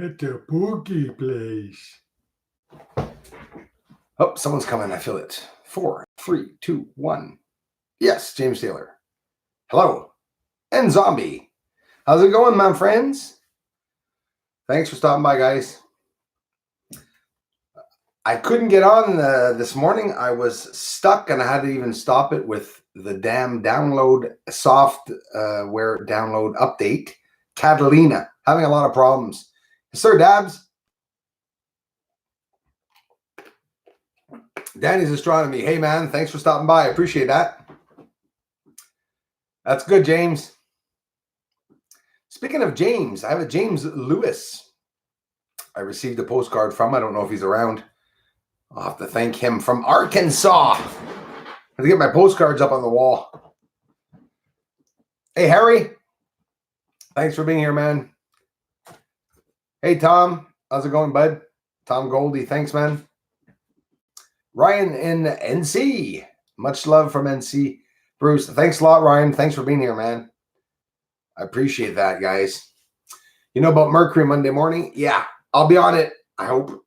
At the pookie place. Oh, someone's coming. I feel it. 4, 3, 2, 1. Yes, James Taylor. Hello. And Zombie. How's it going, my friends? Thanks for stopping by, guys. I couldn't get on this morning. I was stuck, and I had to even stop it with the damn download software download update. Catalina. Having a lot of problems. Sir Dabs. Danny's Astronomy. Hey, man. Thanks for stopping by. I appreciate that. That's good, James. Speaking of James, I have a James Lewis. I received a postcard from. I don't know if he's around. I'll have to thank him from Arkansas. I have to get my postcards up on the wall. Hey, Harry. Thanks for being here, man. Hey, Tom. How's it going, bud? Tom Goldie. Thanks, man. Ryan in NC. Much love from NC. Bruce, thanks a lot, Ryan. Thanks for being here, man. I appreciate that, guys. You know about Mercury Monday morning? Yeah, I'll be on it. I hope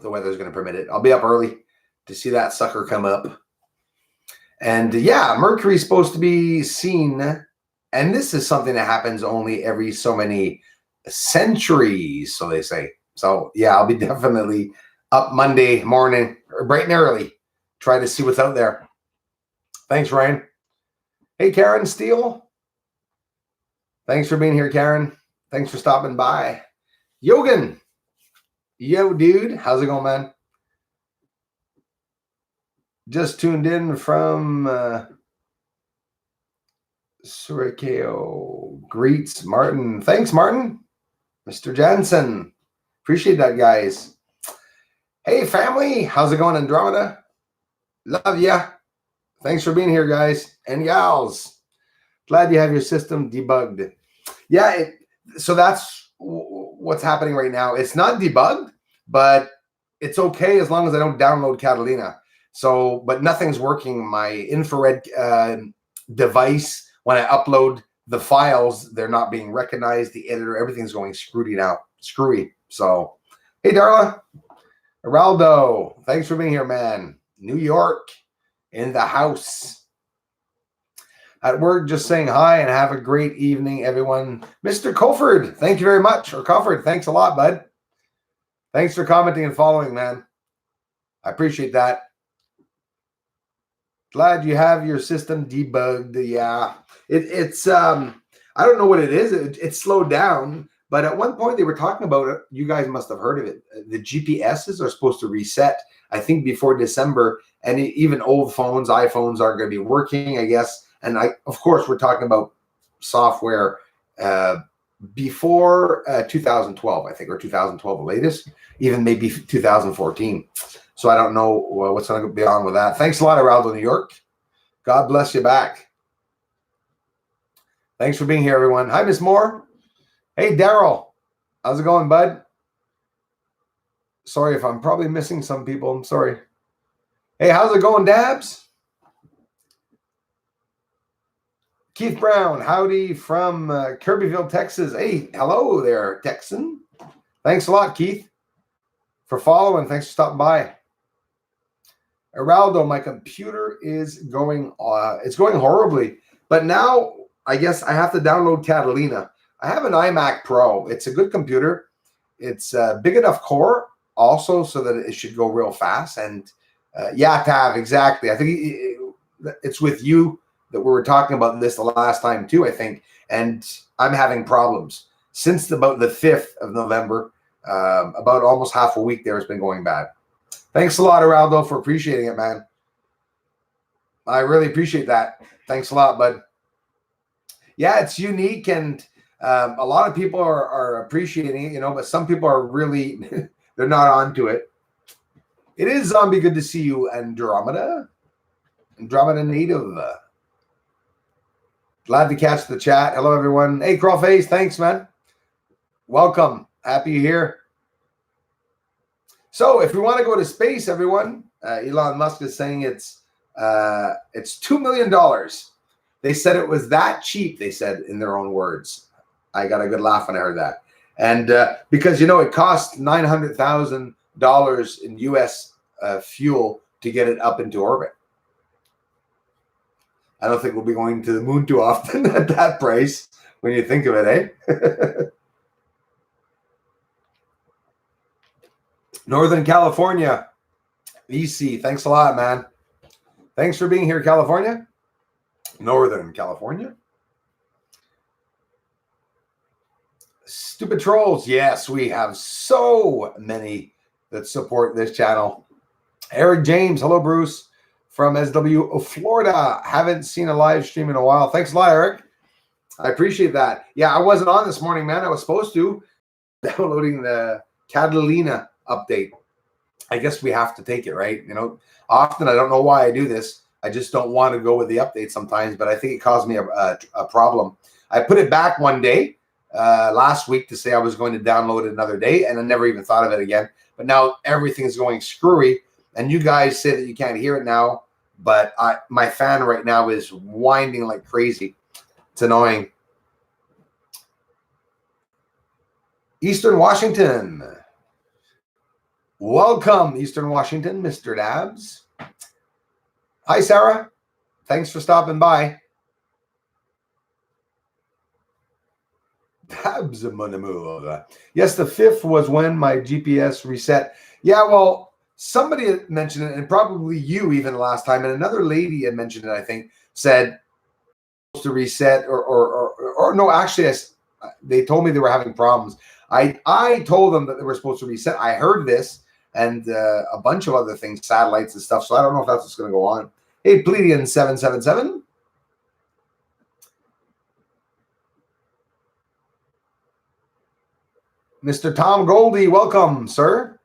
the weather's going to permit it. I'll be up early to see that sucker come up. And yeah, Mercury's supposed to be seen. And this is something that happens only every so many centuries, so they say. So yeah, I'll be definitely up Monday morning, bright and early. Try to see what's out there. Thanks, Ryan. Hey, Karen Steele. Thanks for being here, Karen. Thanks for stopping by. Yogan. Yo, dude. How's it going, man? Just tuned in from Surikeo. Greets, Martin. Thanks, Martin. Mr. Jansen. Appreciate that, guys. Hey, family. How's it going, Andromeda? Love ya. Thanks for being here, guys and gals. Glad you have your system debugged. Yeah, so that's what's happening right now. It's not debugged, but it's okay as long as I don't download Catalina. So, but nothing's working. My infrared device, when I upload the files, they're not being recognized. The editor, everything's going screwy. So, hey, Darla. Geraldo, thanks for being here, man. New York. In the house. At work, just saying hi and have a great evening, everyone. Mr. Colford, thank you very much. Or Colford, thanks a lot, bud. Thanks for commenting and following, man. I appreciate that. Glad you have your system debugged. Yeah. It's I don't know what it is. It's slowed down, but at one point they were talking about it. You guys must have heard of it. The GPSs are supposed to reset, I think, before December. And even old phones, iPhones, are going to be working, I guess. And of course, we're talking about software before 2012, I think, or 2012 the latest, even maybe 2014. So I don't know what's going to be on with that. Thanks a lot, Geraldo, New York. God bless you back. Thanks for being here, everyone. Hi, Miss Moore. Hey, Daryl. How's it going, bud? Sorry if I'm probably missing some people. I'm sorry. Hey, how's it going, Dabs? Keith Brown, howdy from Kirbyville, Texas. Hey, hello there, Texan. Thanks a lot, Keith, for following. Thanks for stopping by. Geraldo, my computer is going, it's going horribly. But now I guess I have to download Catalina. I have an iMac Pro. It's a good computer. It's a big enough core also so that it should go real fast. And yeah, Tav, exactly. I think it's with you that we were talking about this the last time too, I think. And I'm having problems since about the 5th of November. About almost half a week there, it's been going bad. Thanks a lot, Geraldo, for appreciating it, man. I really appreciate that. Thanks a lot, bud. Yeah, it's unique, and a lot of people are appreciating it, but some people are really, they're not onto it. It is, Zombie, good to see you, Andromeda native. Glad to catch the chat. Hello, everyone. Hey, Crawface, thanks, man. Welcome. Happy you're here. So if we want to go to space, everyone, Elon Musk is saying it's $2 million. They said it was that cheap, they said in their own words. I got a good laugh when I heard that. And because, it costs $900,000 in U.S. Fuel to get it up into orbit. I don't think we'll be going to the moon too often at that price when you think of it, eh? Northern California, EC, thanks a lot, man. Thanks for being here, California. Northern California. Stupid trolls. Yes, we have so many that support this channel. Eric James, hello, Bruce, from SW, Florida. Haven't seen a live stream in a while. Thanks a lot, Eric. I appreciate that. Yeah, I wasn't on this morning, man. I was supposed to. Downloading the Catalina update. I guess we have to take it, right? Often I don't know why I do this. I just don't want to go with the update sometimes, but I think it caused me a problem. I put it back one day last week to say I was going to download it another day, and I never even thought of it again. But now everything's going screwy, and you guys say that you can't hear it now, but my fan right now is winding like crazy. It's annoying. Eastern Washington. Welcome, Eastern Washington, Mr. Dabs. Hi, Sarah. Thanks for stopping by. Dabs a move. Yes, the 5th was when my GPS reset. Yeah, well, somebody had mentioned it, and probably you even last time, and another lady had mentioned it, I think, said to reset, or no, actually, they told me they were having problems. I told them that they were supposed to reset. I heard this and a bunch of other things, satellites and stuff, so I don't know if that's what's going to go on. Hey, Pleiadian 777. Mr. Tom Goldie, welcome, sir.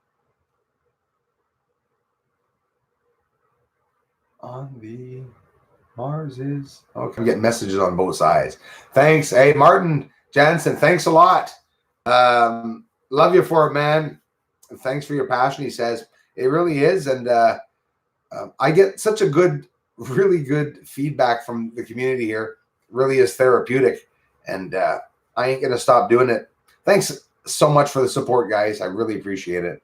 On the Mars is... Okay, I'm getting messages on both sides. Thanks. Hey, Martin Jansen, thanks a lot. Love you for it, man. Thanks for your passion, he says. It really is, and I get such a really good feedback from the community here. It really is therapeutic, and I ain't going to stop doing it. Thanks so much for the support, guys. I really appreciate it.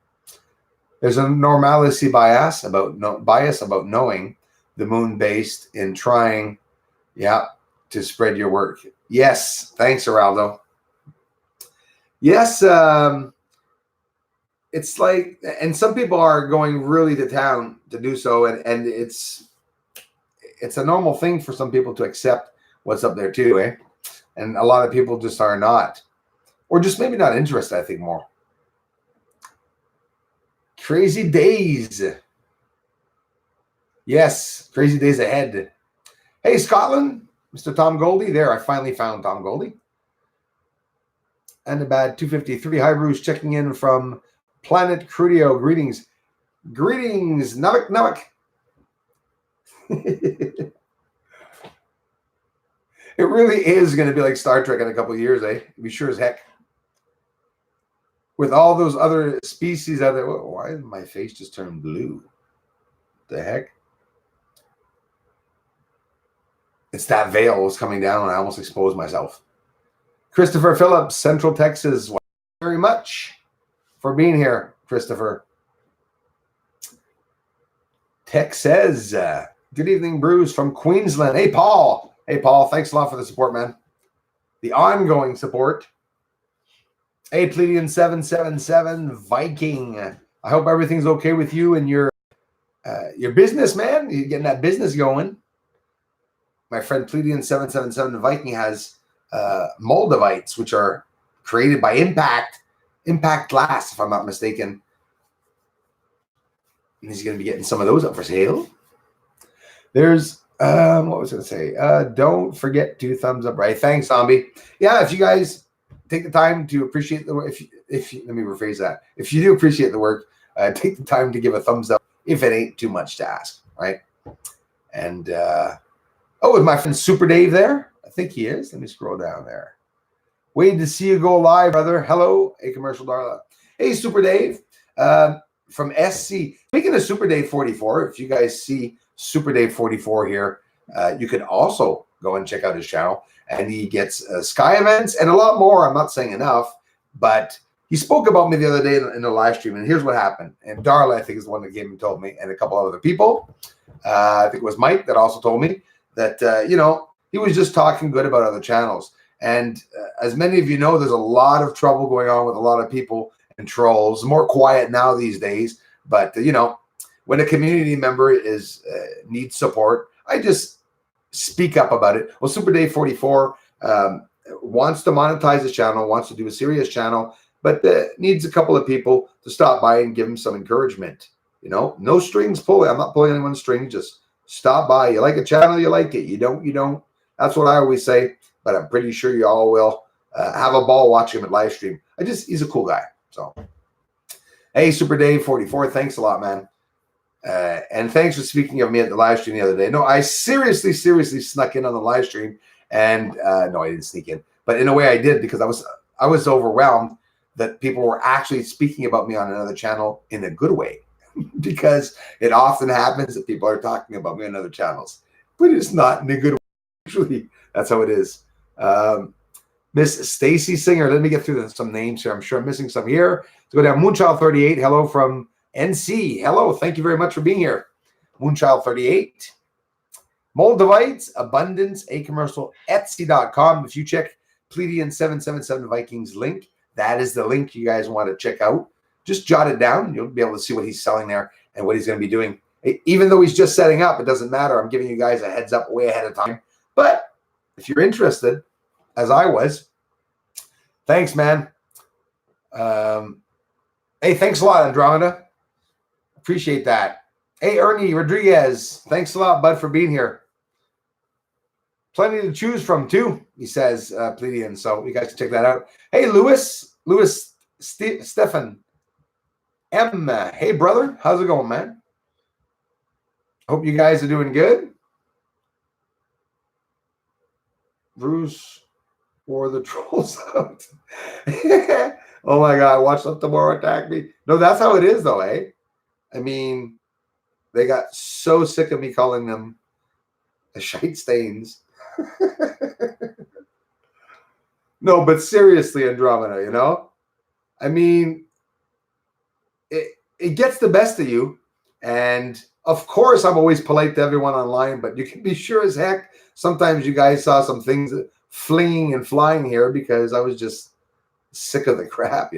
There's a normalcy bias about knowing the moon based in trying, to spread your work. Yes, thanks, Geraldo. Yes, it's like, and some people are going really to town to do so, and it's a normal thing for some people to accept what's up there too, eh? And a lot of people just are not, or just maybe not interested, I think, more. Crazy days. Yes, crazy days ahead. Hey, Scotland, Mr. Tom Goldie. There, I finally found Tom Goldie. And about 253. Hi, Bruce, checking in from Planet Crudio. Greetings. Greetings, Navik Navik. It really is going to be like Star Trek in a couple of years, eh? It'll be sure as heck. With all those other species out there. Why did my face just turn blue? The heck? It's that veil was coming down and I almost exposed myself. Christopher Phillips, Central Texas. Thank you very much for being here, Christopher. Tech says, good evening, Bruce from Queensland. Hey, Paul. Hey, Paul. Thanks a lot for the support, man. The ongoing support. Hey, Pleiadian 777 Viking. I hope everything's okay with you and your business, man. You're getting that business going. My friend Pleiadian 777 Viking has moldavites, which are created by impact glass, if I'm not mistaken. And he's going to be getting some of those up for sale. There's what was I going to say? Don't forget to thumbs up, right? Thanks, Zombie. Yeah, if you guys take the time to appreciate the work, if you, let me rephrase that. If you do appreciate the work, take the time to give a thumbs up if it ain't too much to ask, right? And oh, is my friend Super Dave there? I think he is. Let me scroll down there. Waiting to see you go live, brother. Hello, a commercial Darla. Hey, Super Dave from SC. Speaking of Super Dave 44, if you guys see Super Dave 44 here, you can also go and check out his channel. And he gets Sky events and a lot more. I'm not saying enough, but he spoke about me the other day in the live stream, and here's what happened. And Darla, I think, is the one that came and told me, and a couple of other people. I think it was Mike that also told me that, he was just talking good about other channels. And as many of you know, there's a lot of trouble going on with a lot of people and trolls. More quiet now these days. But, when a community member needs support, I just speak up about it. Well, Super Dave 44 wants to monetize his channel, wants to do a serious channel, but needs a couple of people to stop by and give him some encouragement. No strings pulling. I'm not pulling anyone's strings. Just stop by. You like a channel, you like it. You don't. That's what I always say. But I'm pretty sure you all will have a ball watching him at live stream. He's a cool guy. So, hey, Super Dave 44, thanks a lot, man. And thanks for speaking of me at the live stream the other day. No, I seriously snuck in on the live stream, and no, I didn't sneak in, but in a way I did, because I was overwhelmed that people were actually speaking about me on another channel in a good way, because it often happens that people are talking about me on other channels, but it's not in a good way. Usually, that's how it is. Miss Stacy Singer. Let me get through some names here. I'm sure I'm missing some here. Let's go down. Moonchild 38. Hello from NC. Hello. Thank you very much for being here. Moonchild 38. Moldavites, Abundance, a commercial, Etsy.com. If you check Pledian 777 Vikings link, that is the link you guys want to check out. Just jot it down. You'll be able to see what he's selling there and what he's going to be doing. Even though he's just setting up, it doesn't matter. I'm giving you guys a heads up way ahead of time. But if you're interested, as I was, thanks, man. Hey, thanks a lot, Andromeda. Appreciate that. Hey, Ernie Rodriguez, thanks a lot, bud, for being here. Plenty to choose from, too, he says, Pledian. So you guys can check that out. Hey, Lewis Stefan M. Hey, brother. How's it going, man? Hope you guys are doing good. Bruce wore the trolls out. Oh, my God. Watch them tomorrow attack me. No, that's how it is, though, eh? I mean, they got so sick of me calling them shite stains. No, but seriously, Andromeda, I mean, it gets the best of you. And of course, I'm always polite to everyone online, but you can be sure as heck, sometimes you guys saw some things flinging and flying here because I was just sick of the crap,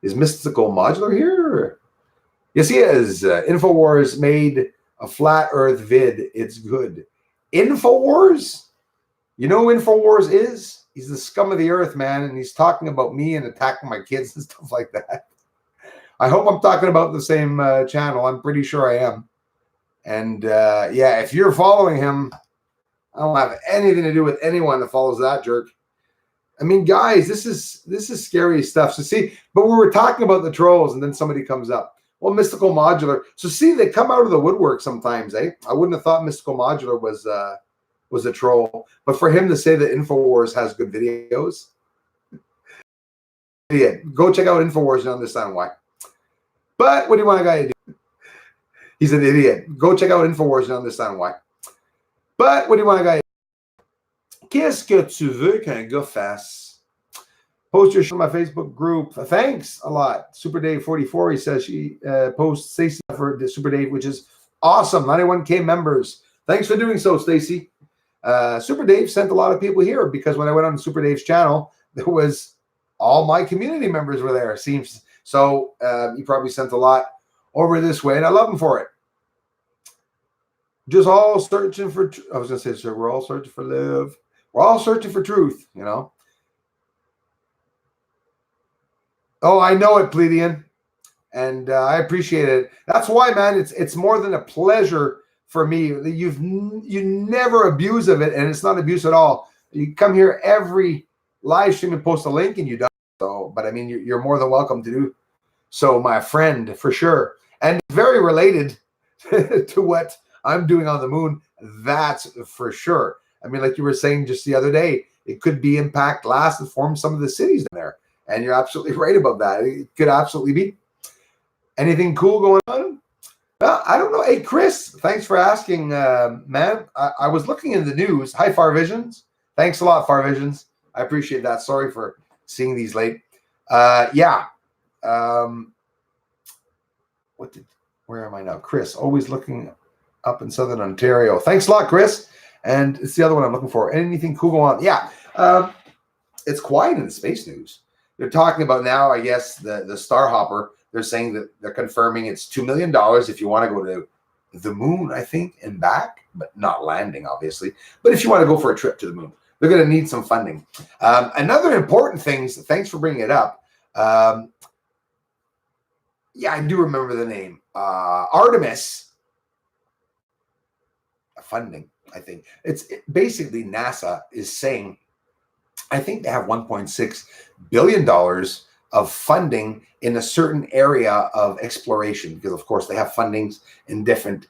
Is Mystical Modular here? Yes, he is. Infowars made a flat earth vid. It's good. Infowars? You know who Infowars is? He's the scum of the earth, man, and he's talking about me and attacking my kids and stuff like that. I hope I'm talking about the same channel. I'm pretty sure I am. And yeah, if you're following him, I don't have anything to do with anyone that follows that jerk. I mean, guys, this is scary stuff. So see, but we were talking about the trolls, and then somebody comes up. Well, Mystical Modular. So see, they come out of the woodwork sometimes, eh? I wouldn't have thought Mystical Modular was a troll, but for him to say that Infowars has good videos, yeah, go check out Infowars and understand why. But what do you want a guy to do? He's an idiot. Go check out Infowars and understand why. But what do you want a guy to do? Qu'est-ce que tu veux qu'un gars fasse? Post your show on my Facebook group. Thanks a lot. Super Dave 44, he says she posts Stacey for the Super Dave, which is awesome. 91K members. Thanks for doing so, Stacey. Super Dave sent a lot of people here because when I went on Super Dave's channel, there was all my community members were there. Seems so. He probably sent a lot over this way, and I love him for it. Just all searching for. I was gonna say, sir, we're all searching for love. We're all searching for truth. Oh, I know it, Pledian, and I appreciate it. That's why, man. It's more than a pleasure for me. You never abuse of it, and it's not abuse at all. You come here every live stream and post a link, and you don't. So, but I mean, you're more than welcome to do so, my friend, for sure. And very related to what I'm doing on the moon. That's for sure. I mean, like you were saying just the other day, it could be Impact Glass that forms some of the cities in there. And you're absolutely right about that. It could absolutely be. Anything cool going on? Well, I don't know. Hey, Chris, thanks for asking, man. I was looking in the news. Hi, Far Visions. Thanks a lot, Far Visions. I appreciate that. Sorry for seeing these late. Yeah. Where am I now? Chris, always looking up in Southern Ontario. Thanks a lot, Chris. And it's the other one I'm looking for. Anything cool going on? Yeah. It's quiet in the space news. They're talking about now, I guess, the Starhopper. They're saying that they're confirming it's $2 million if you want to go to the moon, I think, and back, but not landing, obviously. But if you want to go for a trip to the moon, they're going to need some funding. Another important thing, thanks for bringing it up. Yeah, I do remember the name. Artemis funding, I think. Basically NASA is saying, I think they have $1.6 billion of funding in a certain area of exploration, because of course they have fundings in different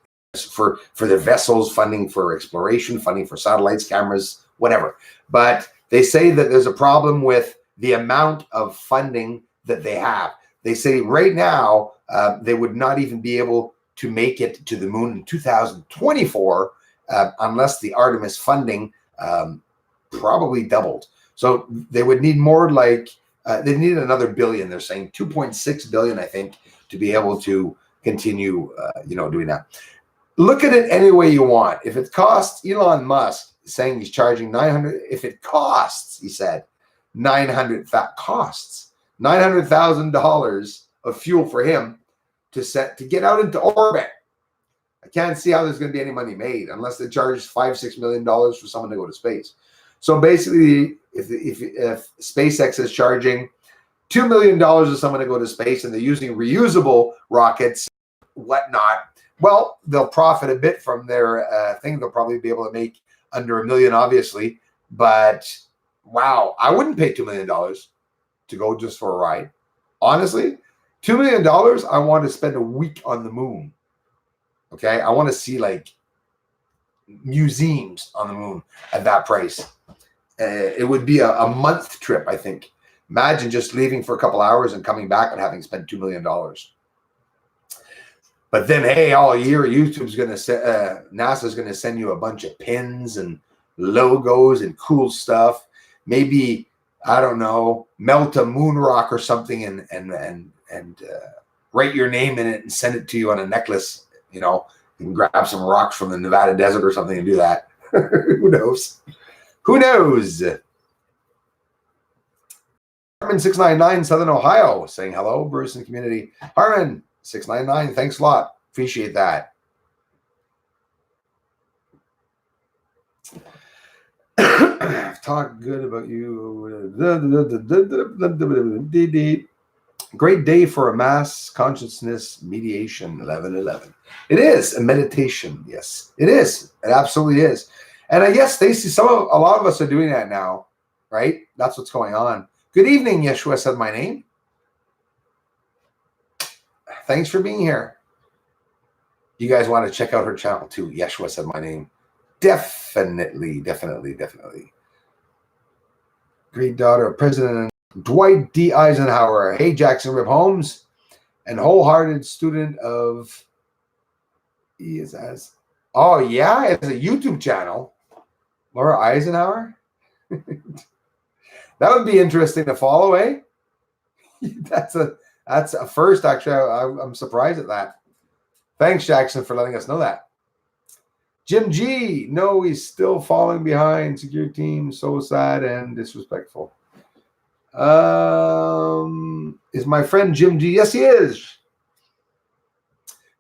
for their vessels, funding for exploration, funding for satellites, cameras, whatever. But they say that there's a problem with the amount of funding that they have. They say right now they would not even be able to make it to the moon in 2024 unless the Artemis funding probably doubled. So they would need more, like they need another billion. They're saying 2.6 billion, I think, to be able to continue, doing that. Look at it any way you want. If it costs Elon Musk saying he's charging 900, if it costs, he said, $900,000 of fuel for him to get out into orbit. I can't see how there's going to be any money made unless they charge $5-6 million for someone to go to space. So basically, if SpaceX is charging $2 million to someone to go to space and they're using reusable rockets, whatnot, well, they'll profit a bit from their thing. They'll probably be able to make under $1 million, obviously. But wow, I wouldn't pay $2 million to go just for a ride. Honestly, $2 million, I want to spend a week on the moon. Okay, I want to see like museums on the moon at that price. It would be a month trip, I think. Imagine just leaving for a couple hours and coming back and having spent $2 million. But then, hey, all year YouTube's going to NASA's going to send you a bunch of pins and logos and cool stuff. Maybe, I don't know, melt a moon rock or something and write your name in it and send it to you on a necklace. You can grab some rocks from the Nevada desert or something and do that. Who knows? Who knows? Harmon 699, Southern Ohio, saying hello, Bruce and community. Harmon 699, thanks a lot. Appreciate that. Talk good about you. Great day for a mass consciousness mediation, 11/11. It is a meditation. Yes, it is. It absolutely is. And I guess, Stacey, a lot of us are doing that now, right? That's what's going on. Good evening, Yeshua said my name. Thanks for being here. You guys want to check out her channel too. Yeshua said my name. Definitely. Great daughter of President Dwight D. Eisenhower. Hey, Jackson Rip Holmes. And wholehearted student of oh yeah, it's a YouTube channel. Laura Eisenhower. That would be interesting to follow, eh? That's a first, actually. I'm surprised at that. Thanks, Jackson, for letting us know that. Jim G. No, he's still falling behind. Secure team, so sad and disrespectful. Is my friend Jim G? Yes, he is.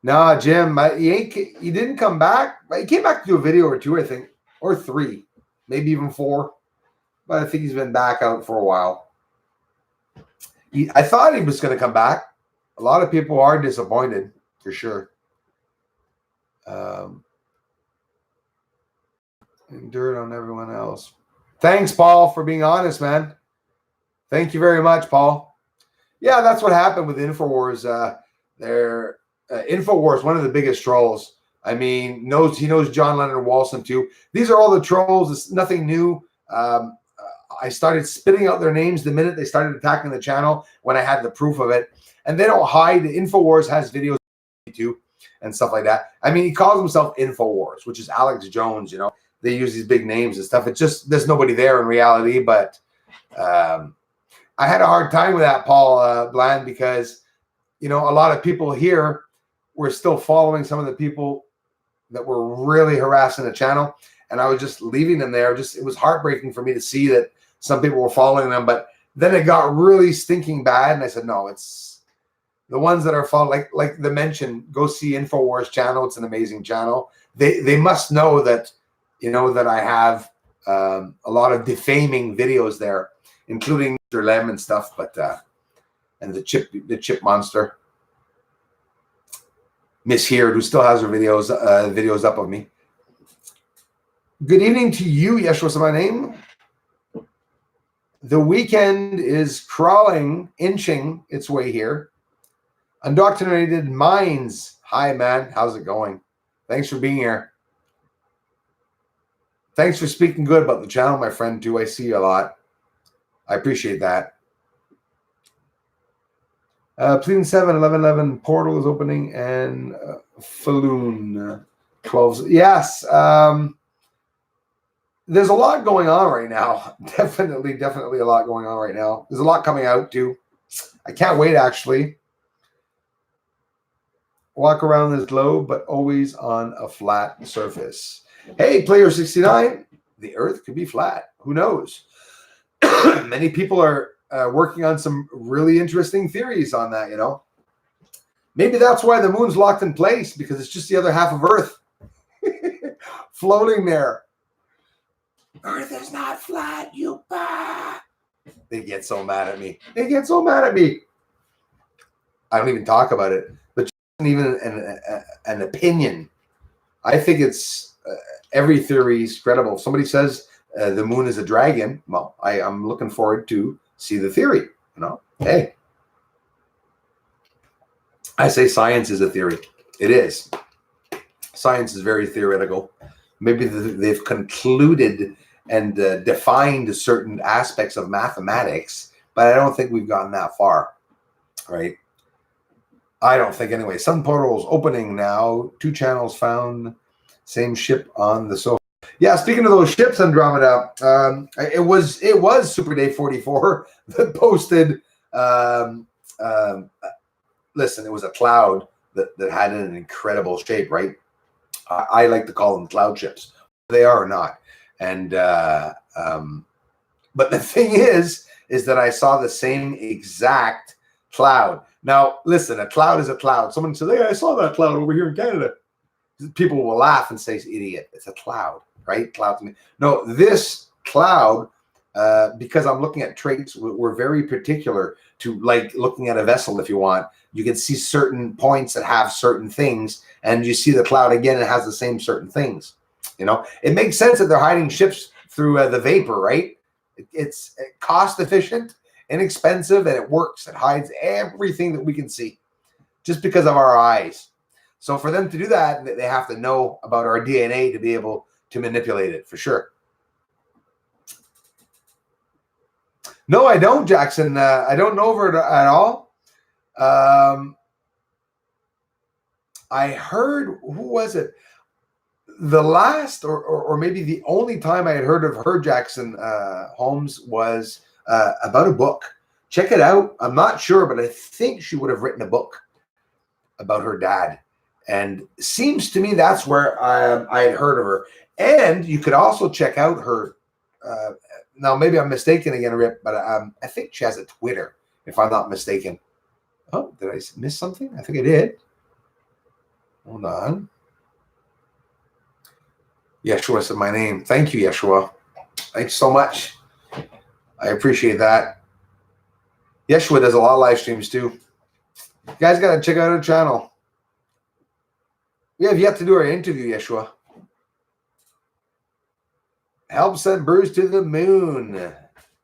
Nah, Jim, he didn't come back. He came back to do a video or two, I think, or 3, maybe even 4. But I think he's been back out for a while. I thought he was going to come back. A lot of people are disappointed, for sure. Dirt on everyone else. Thanks, Paul, for being honest, man. Thank you very much, Paul. Yeah, that's what happened with InfoWars. InfoWars, one of the biggest trolls. I mean, he knows John Leonard Walson too. These are all the trolls. It's nothing new. I started spitting out their names the minute they started attacking the channel when I had the proof of it. And they don't hide. InfoWars has videos too and stuff like that. I mean, he calls himself InfoWars, which is Alex Jones. They use these big names and stuff. It's just there's nobody there in reality. But I had a hard time with that, Paul Bland, because, a lot of people here were still following some of the people that were really harassing the channel. And I was just leaving them there. It was heartbreaking for me to see that some people were following them. But then it got really stinking bad. And I said, no, it's the ones that are following, like the mention, go see InfoWars channel. It's an amazing channel. They must know that, that I have a lot of defaming videos there, including Mr. Lem and stuff, but and the chip monster, Miss Here, who still has her videos up of me. Good evening to you, Yeshua, my name. The weekend is inching its way here. Indoctrinated Minds. Hi, man. How's it going? Thanks for being here. Thanks for speaking good about the channel, my friend, too. I see you a lot. I appreciate that. Pleading 7, 11, 11, portal is opening, and Falloon 12. Yes. There's a lot going on right now. Definitely a lot going on right now. There's a lot coming out, too. I can't wait, actually. Walk around this globe, but always on a flat surface. Hey, Player 69, the Earth could be flat. Who knows? Many people are working on some really interesting theories on that, Maybe that's why the moon's locked in place, because it's just the other half of Earth floating there. Earth is not flat, you bah. They get so mad at me. I don't even talk about it, but even an opinion. I think it's every theory is credible. If somebody says the moon is a dragon, well, I'm looking forward to see the theory. Hey, I say science is a theory. It is. Science is very theoretical. Maybe they've concluded and defined certain aspects of mathematics, but I don't think we've gotten that far, right? I don't think anyway. Sun portals opening now. 2 channels found. Same ship on the sofa. Yeah, speaking of those ships, Andromeda, it was Super Day 44 that posted. Listen, it was a cloud that had an incredible shape, right? I like to call them cloud ships. They are or not. And but the thing is that I saw the same exact cloud. Now, listen, a cloud is a cloud. Someone says, "Hey, I saw that cloud over here in Canada." People will laugh and say, "Idiot, it's a cloud, right?" Cloud to me. No, this cloud, because I'm looking at traits, we're very particular to, like, looking at a vessel. If you want, you can see certain points that have certain things, and you see the cloud again, it has the same certain things. It makes sense that they're hiding ships through the vapor, right? It's cost efficient, inexpensive, and it works. It hides everything that we can see just because of our eyes. So for them to do that, they have to know about our DNA to be able to manipulate it, for sure. No, I don't, Jackson. I don't know her at all. I heard, who was it? The last or maybe the only time I had heard of her, Jackson Holmes, was about a book. Check it out. I'm not sure, but I think she would have written a book about her dad. And seems to me that's where I had heard of her. And you could also check out her. Now, maybe I'm mistaken again, Rip, but I think she has a Twitter, if I'm not mistaken. Oh, did I miss something? I think I did. Hold on. Yeshua said my name. Thank you, Yeshua. Thanks so much. I appreciate that. Yeshua does a lot of live streams too. You guys got to check out her channel. We have yet to do our interview, Yeshua. Help send Bruce to the moon.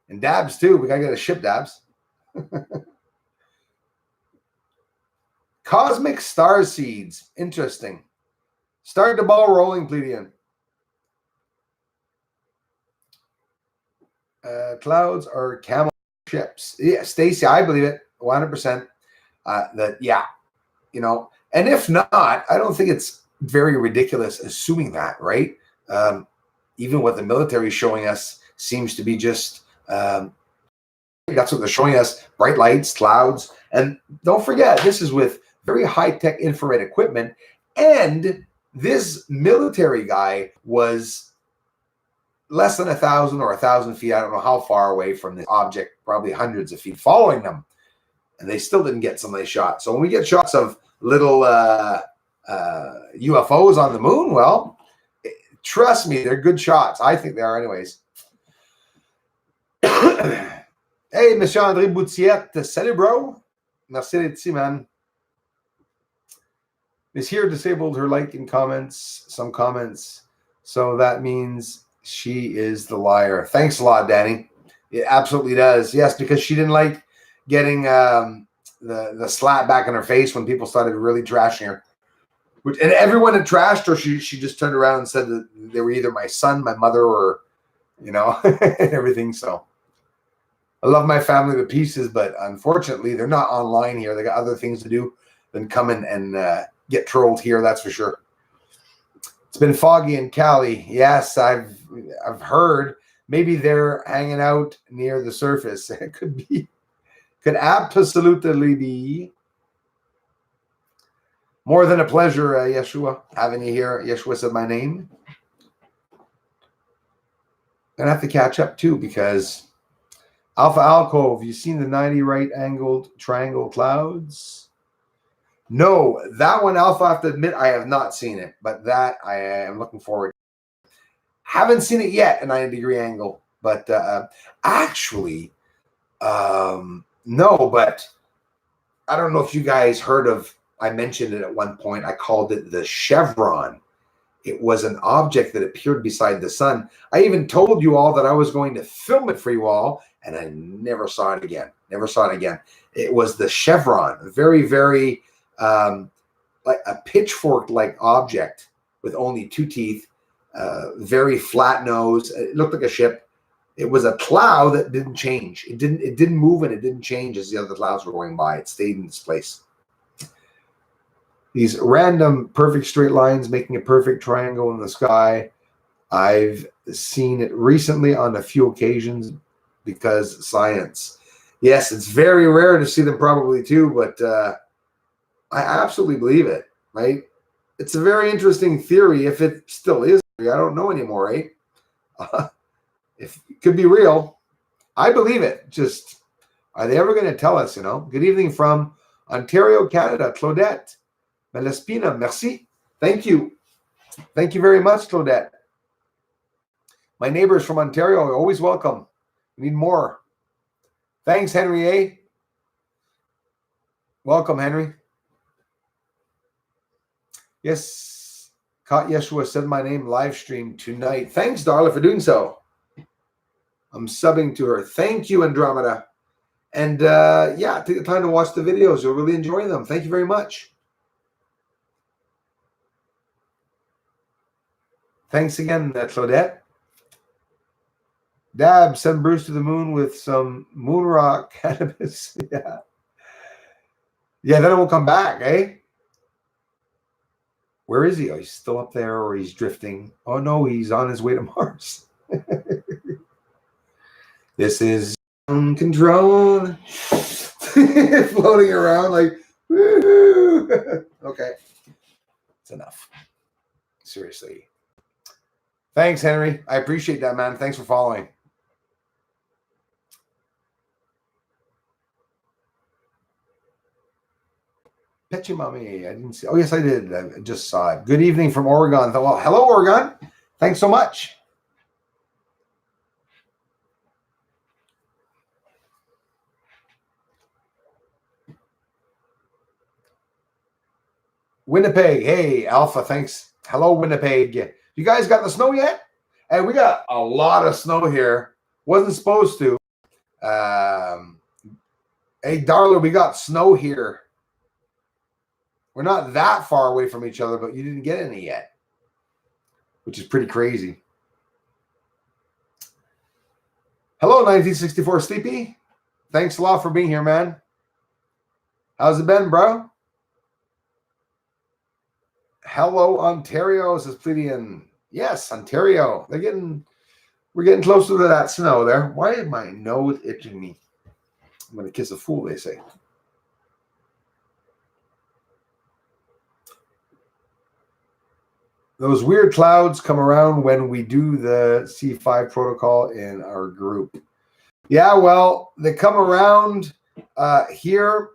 And Dabs too. We got to get a ship, Dabs. Cosmic star seeds. Interesting. Start the ball rolling, Pledian. Clouds are camel ships. Yeah, Stacy, I believe it 100%. That, yeah, and if not, I don't think it's very ridiculous assuming that, right? Even what the military is showing us seems to be just That's what they're showing us. Bright lights, clouds. And don't forget, this is with very high-tech infrared equipment. And this military guy was less than 1,000 or 1,000 feet. I don't know how far away from the object, probably hundreds of feet, following them. And they still didn't get some of these shots. So when we get shots of little UFOs on the moon, well, trust me, they're good shots. I think they are anyways. Hey, Monsieur André Boutillette. Salut, bro. Merci d'être ici, man. Is here disabled her like in comments, some comments. So that means she is the liar. Thanks a lot, Danny. It absolutely does. Yes, because she didn't like getting the slap back in her face when people started really trashing her. And everyone had trashed her. She just turned around and said that they were either my son, my mother, or, you know, and everything. So I love my family to pieces, but unfortunately, they're not online here. They got other things to do than come in and get trolled here. That's for sure. It's been foggy in Cali. Yes, I've heard. Maybe they're hanging out near the surface. It could be. Could absolutely be. More than a pleasure, Yeshua, having you here. Yeshua said my name. Gonna have to catch up too, because Alpha Alcove, you seen the 90 right angled triangle clouds? No, that one, Alpha, I have to admit, I have not seen it, but that I am looking forward to. Haven't seen it yet, a 90-degree angle, but actually, no, but I don't know if you guys heard of, I mentioned it at one point, I called it the chevron. It was an object that appeared beside the sun. I even told you all that I was going to film it for you all, and I never saw it again. Never saw it again. It was the chevron, very, very like a pitchfork-like object with only 2 teeth, very flat nose. It looked like a ship. It was a cloud that didn't change. It didn't move, and it didn't change as the other clouds were going by. It stayed in its place. These random perfect straight lines making a perfect triangle in the sky. I've seen it recently on a few occasions because science. Yes, it's very rare to see them probably too, but I absolutely believe it, right? It's a very interesting theory. If it still is, I don't know anymore, right? If it could be real, I believe it. Just, are they ever going to tell us, you know? Good evening from Ontario, Canada, Claudette. Melespina, merci. Thank you. Thank you very much, Claudette. My neighbors from Ontario are always welcome. We need more. Thanks, Henry A. Welcome, Henry. Yes, Kat Yeshua said my name live stream tonight. Thanks, Darla, for doing so. I'm subbing to her. Thank you, Andromeda. And yeah, take the time to watch the videos. You'll really enjoy them. Thank you very much. Thanks again, Claudette. Dab, send Bruce to the moon with some moon rock cannabis. Yeah. Yeah, then it will come back, eh? Where is he? Oh, he's still up there, or he's drifting. Oh, no, he's on his way to Mars. This is control. Floating around like, woo-hoo. Okay. It's enough. Seriously. Thanks, Henry. I appreciate that, man. Thanks for following. Petchy Mommy. I didn't see. Oh, yes, I did. I just saw it. Good evening from Oregon. Well, hello, Oregon. Thanks so much. Winnipeg. Hey, Alpha. Thanks. Hello, Winnipeg. You guys got the snow yet? Hey, we got a lot of snow here. Wasn't supposed to. Hey, Darla, we got snow here. We're not that far away from each other, but you didn't get any yet, which is pretty crazy. Hello, 1964 Sleepy. Thanks a lot for being here, man. How's it been, bro? Hello, Ontario, says Pledian. Yes, Ontario. We're getting closer to that snow there. Why is my nose itching me? I'm going to kiss a fool, they say. Those weird clouds come around when we do the C5 protocol in our group. Yeah, well, they come around here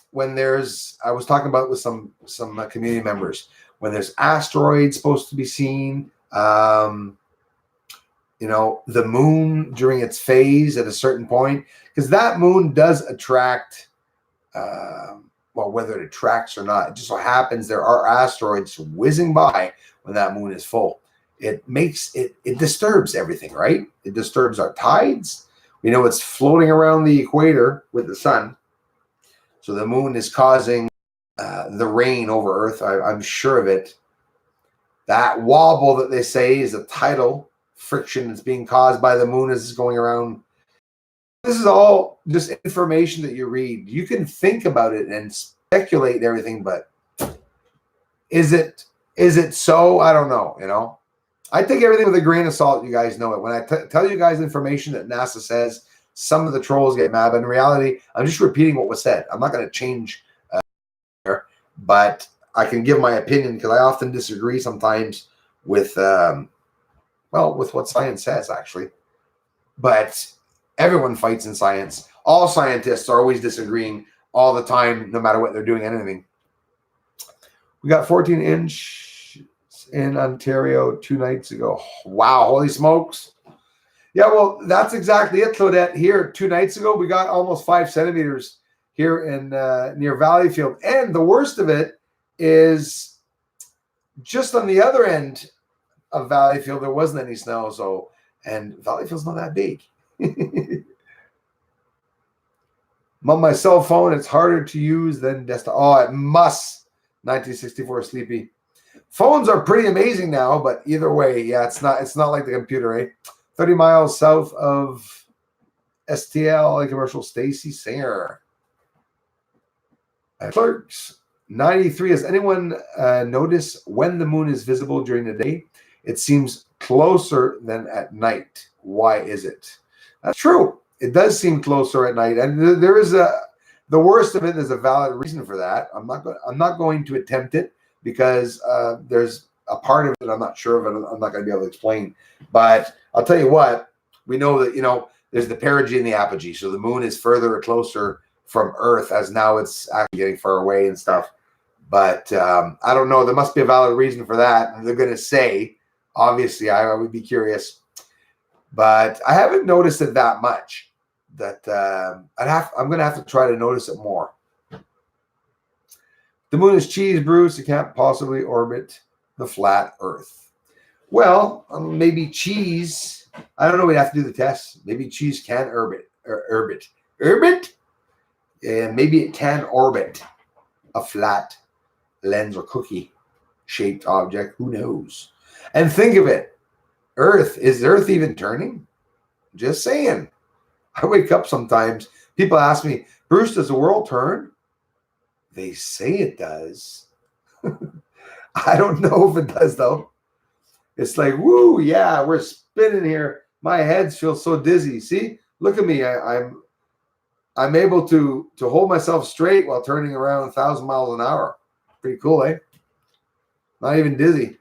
when there's, I was talking about with some community members, when there's asteroids supposed to be seen, you know, the moon during its phase at a certain point, because that moon does attract, well, whether it attracts or not, it just so happens there are asteroids whizzing by when that moon is full. It makes it disturbs everything, right? It disturbs our tides. We know it's floating around the equator with the sun. So the moon is causing the rain over Earth. I'm sure of it. That wobble that they say is a tidal friction that's being caused by the moon as it's going around. This is all just information that you read. You can think about it and speculate and everything, but is it so? I don't know, you know. I take everything with a grain of salt. You guys know it. When I tell you guys information that NASA says, some of the trolls get mad, but in reality, I'm just repeating what was said. I'm not going to change here, but I can give my opinion because I often disagree sometimes with, well, with what science says, actually. But everyone fights in science. All scientists are always disagreeing all the time, no matter what they're doing, anything. We got 14-inch in Ontario 2 nights ago. Wow, holy smokes. Yeah, well, that's exactly it, Claudette. Here 2 nights ago, we got almost 5 centimeters here in near Valleyfield. And the worst of it is just on the other end of Valleyfield, there wasn't any snow. So, and Valleyfield's not that big. On my cell phone, it's harder to use than desktop. Oh, it must. 1964 Sleepy. Phones are pretty amazing now, but either way, yeah, it's not like the computer, eh? 30 miles south of STL, commercial. Stacy Singer. Clerks 93. Has anyone noticed when the moon is visible during the day? It seems closer than at night. Why is it? That's true. It does seem closer at night, and there is the worst of it is a valid reason for that. I'm not going to attempt it because there's a part of it I'm not sure of, and I'm not going to be able to explain. But I'll tell you what, we know that, you know, there's the perigee and the apogee. So the moon is further or closer from Earth as now it's actually getting far away and stuff. But I don't know. There must be a valid reason for that. And they're going to say, obviously, I would be curious. But I haven't noticed it that much. That I'm going to have to try to notice it more. The moon is cheese, Bruce. It can't possibly orbit the flat Earth. Well, maybe cheese. I don't know. We'd have to do the test. Maybe cheese can orbit. And maybe it can orbit a flat lens or cookie-shaped object. Who knows? And think of it. Earth. Is Earth even turning? Just saying. I wake up sometimes. People ask me, Bruce, does the world turn? They say it does. I don't know if it does, though. It's like, woo, yeah, we're spinning here. My head feels so dizzy. See, look at me. I'm able to hold myself straight while turning around 1,000 miles an hour. Pretty cool, eh? Not even dizzy.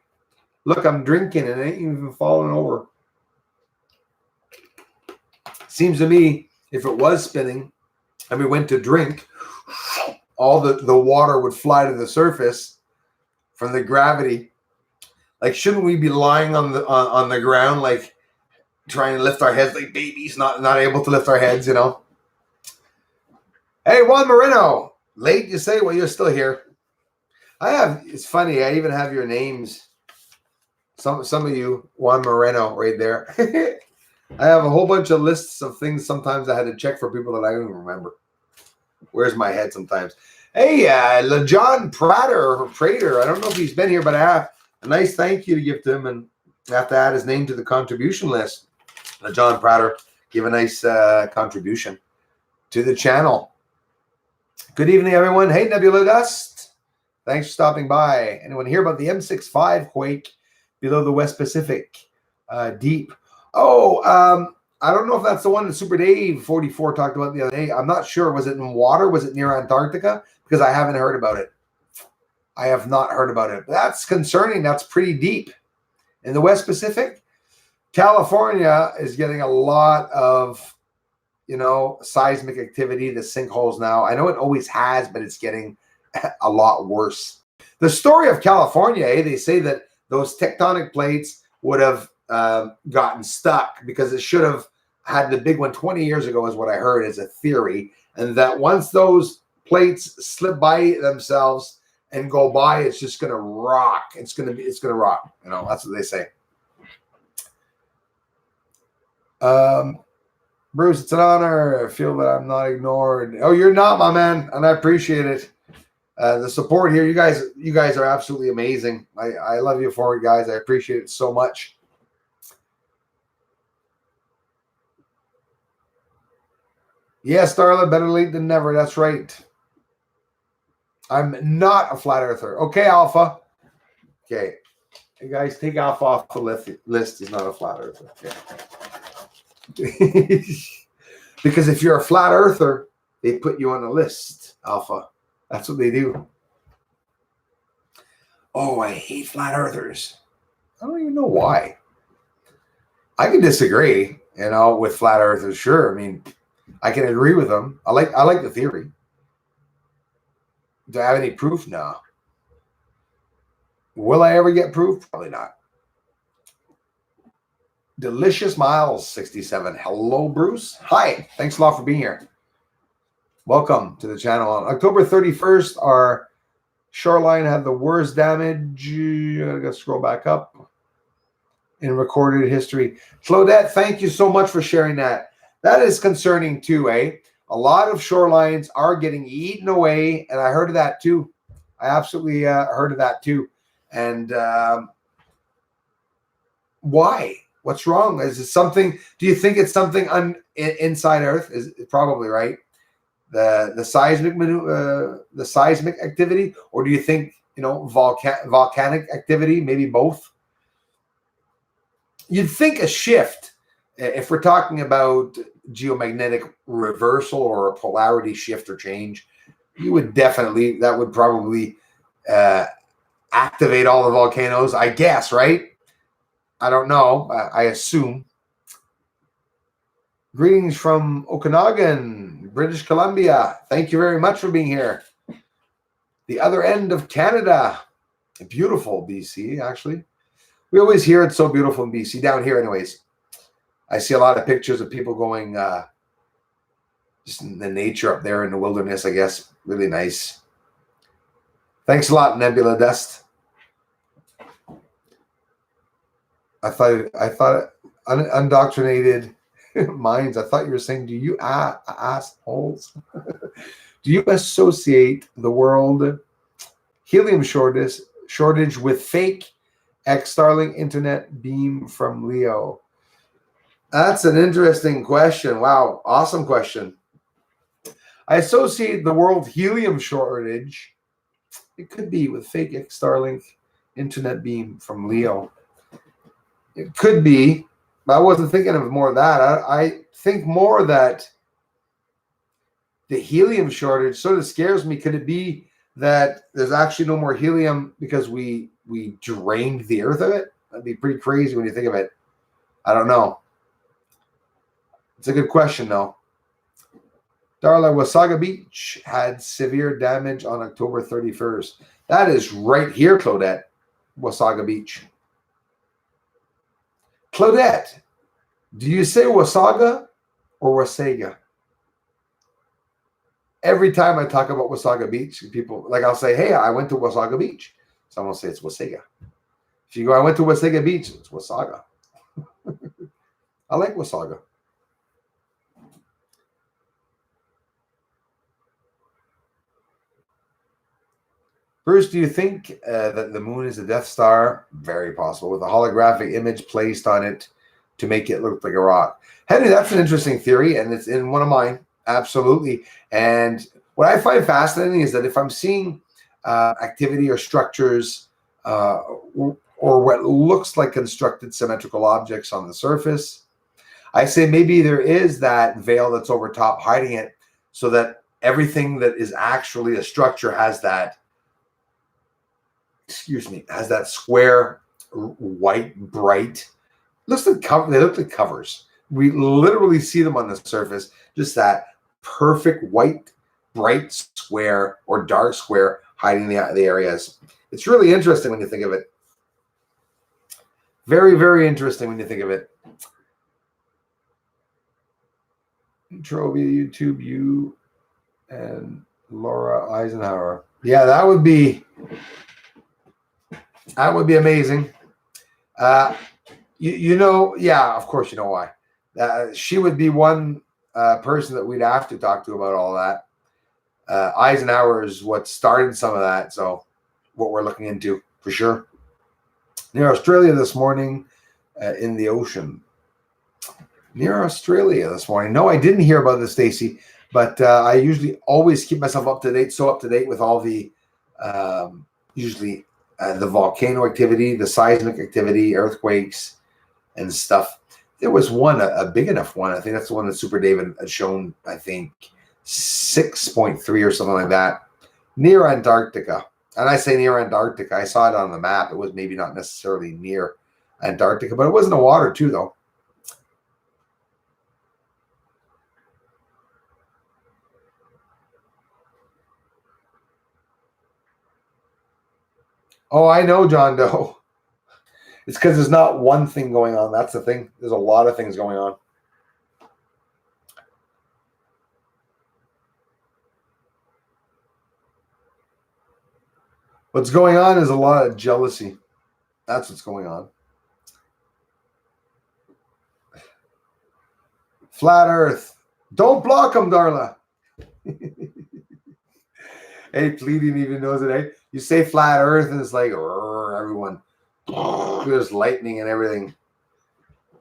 Look, I'm drinking and it ain't even falling over. Seems to me, if it was spinning and we went to drink, all the water would fly to the surface from the gravity. Like, shouldn't we be lying on the ground, like trying to lift our heads like babies, not able to lift our heads, you know? Hey, Juan Moreno, late you say? Well, you're still here. It's funny, I even have your names. Some of you, Juan Moreno, right there. I have a whole bunch of lists of things sometimes I had to check for people that I don't even remember. Where's my head sometimes? Hey, LeJohn Prater. I don't know if he's been here, but I have a nice thank you to give to him, and I have to add his name to the contribution list. LeJohn Prater, give a nice contribution to the channel. Good evening, everyone. Hey, Nebula Dust. Thanks for stopping by. Anyone hear about the M65 quake below the West Pacific? Deep. Oh, I don't know if that's the one that Super Dave 44 talked about the other day. I'm not sure. Was it in water? Was it near Antarctica? Because I haven't heard about it. I have not heard about it. That's concerning. That's pretty deep. In the West Pacific, California is getting a lot of, seismic activity, the sinkholes now. I know it always has, but it's getting a lot worse. The story of California, they say that those tectonic plates would have gotten stuck because it should have had the big one 20 years ago, is what I heard as a theory. And that once those plates slip by themselves and go by, it's just going to rock. It's going to rock. That's what they say. Bruce, it's an honor. I feel that I'm not ignored. Oh, you're not, my man, and I appreciate it. The support here, you guys are absolutely amazing. I love you for it, guys. I appreciate it so much. Yes, Darla, better late than never. That's right. I'm not a flat earther. Okay, Alpha. Okay. Hey, guys, take Alpha off the list. He's not a flat earther. Okay. Because if you're a flat earther, they put you on the list, Alpha. That's what they do. Oh, I hate flat earthers. I don't even know why. I can disagree, with flat earthers. Sure. I mean, I can agree with them. I like the theory. Do I have any proof? No. Will I ever get proof? Probably not. Delicious Miles 67. Hello, Bruce. Hi. Thanks a lot for being here. Welcome to the channel. On October 31st, our shoreline had the worst damage. I gotta scroll back up in recorded history. Claudette, thank you so much for sharing that. That is concerning too, eh? A lot of shorelines are getting eaten away, and I heard of that too. I absolutely heard of that too. And why? What's wrong? Is it something? Do you think it's something inside Earth? Is probably right. The seismic activity, or do you think volcanic activity? Maybe both. You'd think a shift, if we're talking about geomagnetic reversal or a polarity shift or change, that would probably activate all the volcanoes, I guess, right? I don't know. I assume. Greetings from Okanagan, British Columbia. Thank you very much for being here. The other end of Canada. Beautiful BC, actually. We always hear it's so beautiful in BC, down here anyways. I see a lot of pictures of people going just in the nature up there in the wilderness, I guess. Really nice. Thanks a lot, Nebula Dust. I thought undoctrinated minds. I thought you were saying, do you assholes? Do you associate the world helium shortage with fake Starlink internet beam from Leo? That's an interesting question. Wow, awesome question. I associate the world helium shortage. It could be with fake Starlink internet beam from Leo. It could be, but I wasn't thinking of more of that. I think more that the helium shortage sort of scares me. Could it be that there's actually no more helium because we drained the Earth of it? That'd be pretty crazy when you think of it. I don't know. It's a good question, though. Darla, Wasaga Beach had severe damage on October 31st. That is right here, Claudette. Wasaga Beach. Claudette, do you say Wasaga or Wasaga? Every time I talk about Wasaga Beach, people, I'll say, hey, I went to Wasaga Beach. Someone will say it's Wasaga. If you go, I went to Wasaga Beach, it's Wasaga. I like Wasaga. Bruce, do you think that the moon is a Death Star? Very possible, with a holographic image placed on it to make it look like a rock. Henry, that's an interesting theory, and it's in one of mine. Absolutely. And what I find fascinating is that if I'm seeing activity or structures or what looks like constructed symmetrical objects on the surface, I say maybe there is that veil that's over top hiding it, so that everything that is actually a structure has that, has that square, white, bright. They look like covers. We literally see them on the surface, just that perfect white, bright square or dark square hiding the areas. It's really interesting when you think of it. Very, very interesting when you think of it. Trovia, YouTube, you and Laura Eisenhower. Yeah, that would be amazing. You know, yeah, of course you know why. She would be one person that we'd have to talk to about all that. Eisenhower is what started some of that, so what we're looking into for sure. Near Australia this morning, in the ocean. Near Australia this morning. No, I didn't hear about this, Stacy, but I usually always keep myself up to date with all the usually the volcano activity, the seismic activity, earthquakes, and stuff. There was one, a big enough one. I think that's the one that Super David had shown, I think 6.3 or something like that, near Antarctica. And I say near Antarctica. I saw it on the map. It was maybe not necessarily near Antarctica, but it was in the water too, though. Oh, I know, John Doe. It's because there's not one thing going on. That's the thing. There's a lot of things going on. What's going on is a lot of jealousy. That's what's going on. Flat Earth. Don't block them, Darla. Hey, Pleading even knows it, eh? You say flat Earth and it's like, everyone. There's lightning and everything.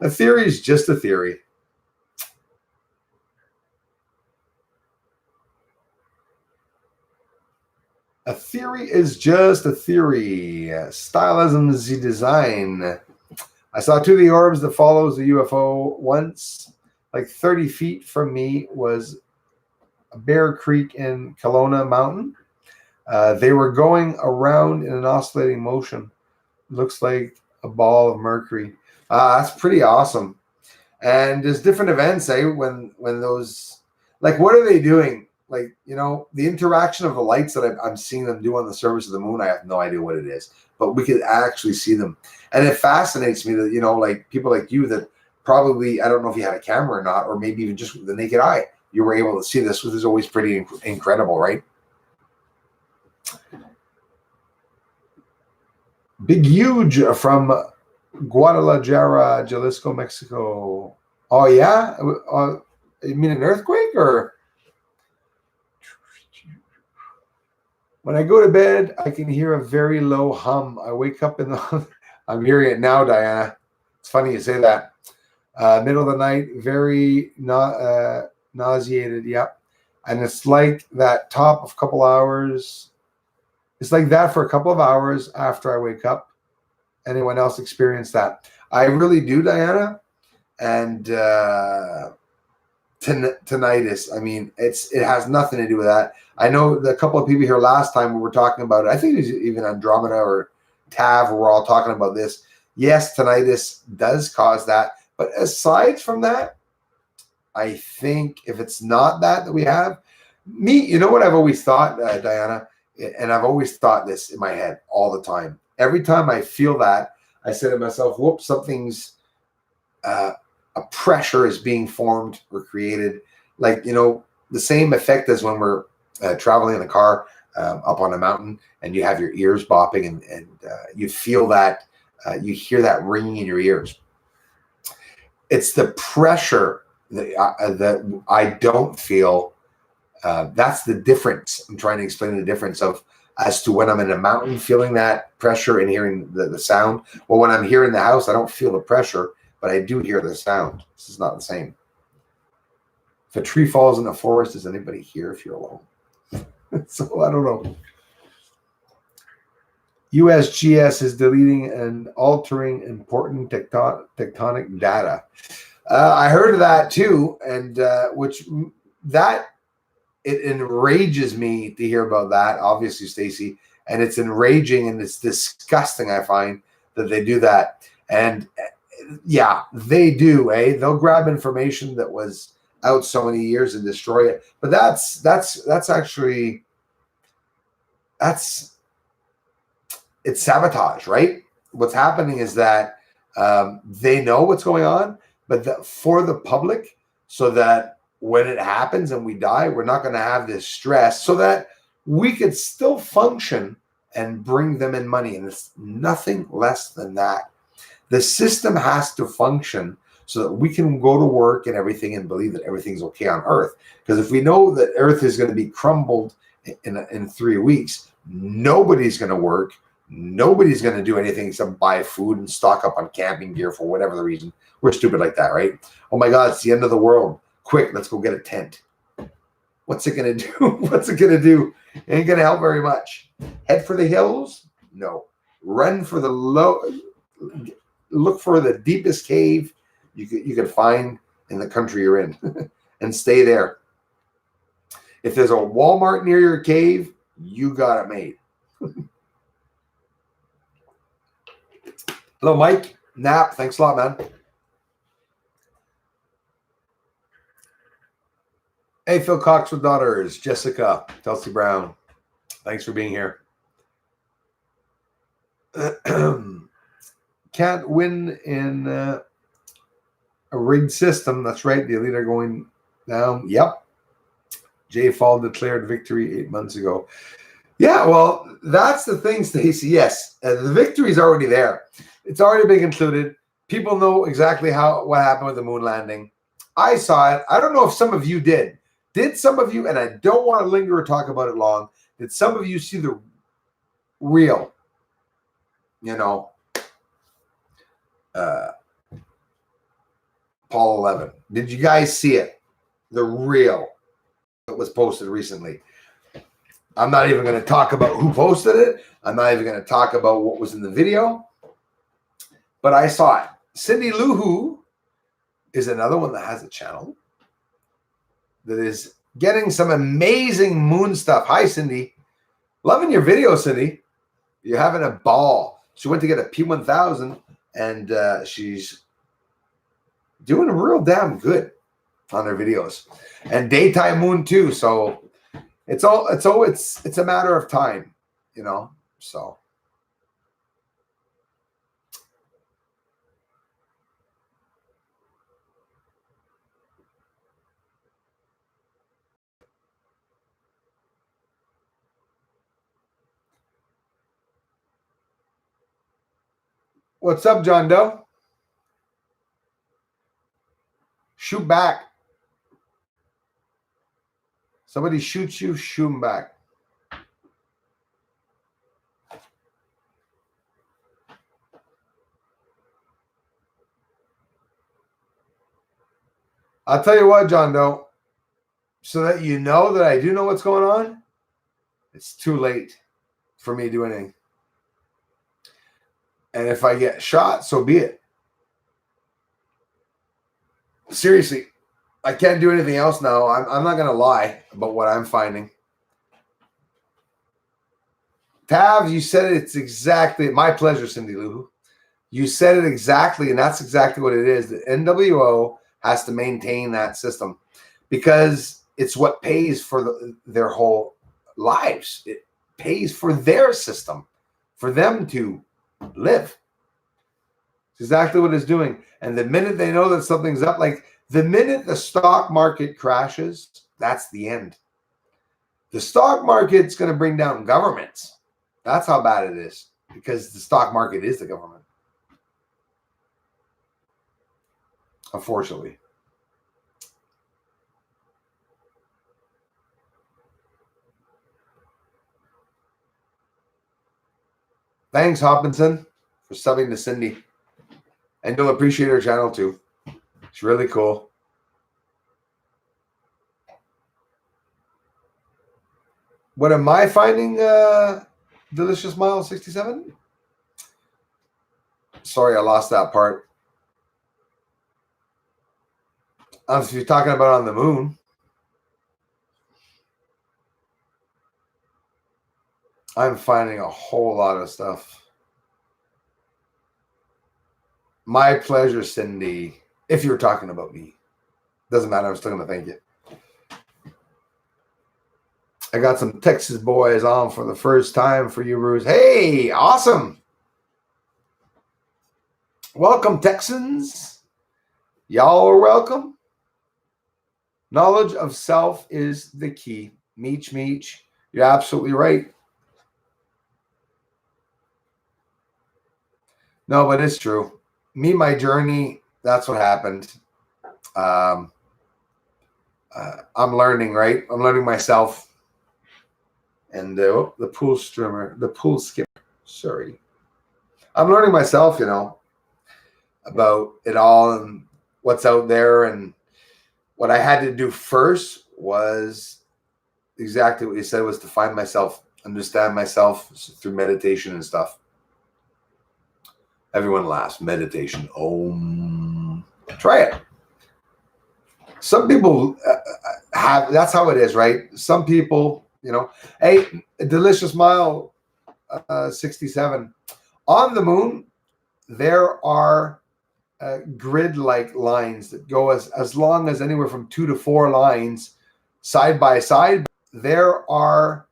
A theory is just a theory. A theory is just a theory. Stylism is the design. I saw two of the orbs that follows the UFO once. Like 30 feet from me was Bear Creek in Kelowna Mountain. They were going around in an oscillating motion. Looks like a ball of mercury. That's pretty awesome. And there's different events, when those, like, what are they doing? Like, you know, the interaction of the lights that I'm seeing them do on the surface of the moon, I have no idea what it is, but we could actually see them. And it fascinates me that, you know, like people like you that probably, I don't know if you had a camera or not, or maybe even just with the naked eye, you were able to see this, which is always pretty incredible, right? Big Huge from Guadalajara, Jalisco, Mexico. Oh, yeah? You mean an earthquake or? When I go to bed, I can hear a very low hum. I wake up in the... I'm hearing it now, Diana. It's funny you say that. Middle of the night, very nauseated. Yep. And it's like that top of a couple hours. It's like that for a couple of hours after I wake up. Anyone else experience that? I really do, Diana. And tinnitus. I mean, it has nothing to do with that. I know a couple of people here last time we were talking about it. I think it was even Andromeda or Tav, where we're all talking about this. Yes, tinnitus does cause that. But aside from that, I think if it's not that we have, you know what I've always thought, Diana, and I've always thought this in my head all the time. Every time I feel that, I say to myself, whoops, something's, a pressure is being formed or created. Like, you know, the same effect as when we're traveling in a car up on a mountain and you have your ears bopping and you feel that, you hear that ringing in your ears. It's the pressure that I don't feel. That's the difference. I'm trying to explain the difference of as to when I'm in a mountain feeling that pressure and hearing the sound. Well, when I'm here in the house, I don't feel the pressure, but I do hear the sound. This is not the same. If a tree falls in the forest, does anybody hear if you're alone? So I don't know. USGS is deleting and altering important tectonic data. I heard of that too, and that it enrages me to hear about that. Obviously, Stacy, and it's enraging and it's disgusting. I find that they do that, and yeah, they do. They'll grab information that was out so many years and destroy it. But that's actually it's sabotage, right? What's happening is that they know what's going on, but for the public, so that when it happens and we die, we're not going to have this stress, so that we could still function and bring them in money. And it's nothing less than that. The system has to function so that we can go to work and everything and believe that everything's okay on Earth. Because if we know that Earth is going to be crumbled in 3 weeks, nobody's going to work. Nobody's going to do anything except buy food and stock up on camping gear for whatever the reason. We're stupid like that, right? Oh my God, it's the end of the world. Quick, let's go get a tent. What's it going to do? What's it going to do? It ain't going to help very much. Head for the hills? No. Run for the low. Look for the deepest cave you can find in the country you're in and stay there. If there's a Walmart near your cave, you got it made. Hello, Mike. Nap. Thanks a lot, man. Hey, Phil Cox with daughters. Jessica, Kelsey Brown. Thanks for being here. Can't win in a rigged system. That's right. The elite are going down. Yep. Jay Fall declared victory 8 months ago. Yeah, well, that's the thing, Stacey. Yes, the victory's already there. It's already been concluded. People know exactly what happened with the moon landing. I saw it. I don't know if some of you did. Did some of you, and I don't want to linger or talk about it long, did some of you see the real, Apollo 11? Did you guys see it? The real that was posted recently. I'm not even going to talk about who posted it. I'm not even going to talk about what was in the video. But I saw it. Cindy Lou Who is another one that has a channel that is getting some amazing moon stuff. Hi, Cindy. Loving your video, Cindy. You're having a ball. She went to get a P1000, and she's doing real damn good on her videos. And daytime moon too. So it's a matter of time, so. What's up, John Doe? Shoot back. Somebody shoots you, shoot them back. I'll tell you what, John Doe, so that you know that I do know what's going on, it's too late for me to do anything. And if I get shot, so be it. Seriously, I can't do anything else now. I'm not going to lie about what I'm finding. Tav, you said it's exactly my pleasure, Cindy Lou. You said it exactly, and that's exactly what it is. The NWO has to maintain that system because it's what pays for their whole lives. It pays for their system, for them to live. It's exactly what it's doing. And the minute they know that something's up, like the minute the stock market crashes, that's the end. The stock market's going to bring down governments. That's how bad it is, because the stock market is the government. Unfortunately. Thanks, Hopkinson, for subbing to Cindy. And you'll appreciate her channel too. It's really cool. What am I finding, Delicious Mile 67? Sorry, I lost that part. If you're talking about on the moon, I'm finding a whole lot of stuff. My pleasure, Cindy. If you were talking about me, doesn't matter. I'm still going to thank you. I got some Texas boys on for the first time for you, Bruce. Hey, awesome. Welcome, Texans. Y'all are welcome. Knowledge of self is the key. Meech. You're absolutely right. No, but it's true. My journey, that's what happened. I'm learning, right? I'm learning myself. And the pool skipper. Sorry. I'm learning myself, about it all and what's out there. And what I had to do first was exactly what you said, was to find myself, understand myself through meditation and stuff. Everyone laughs. Meditation. Try it. Some people that's how it is, right? Some people, hey, Delicious Mile 67. On the moon, there are grid-like lines that go as long as anywhere from 2 to 4 lines side by side. There are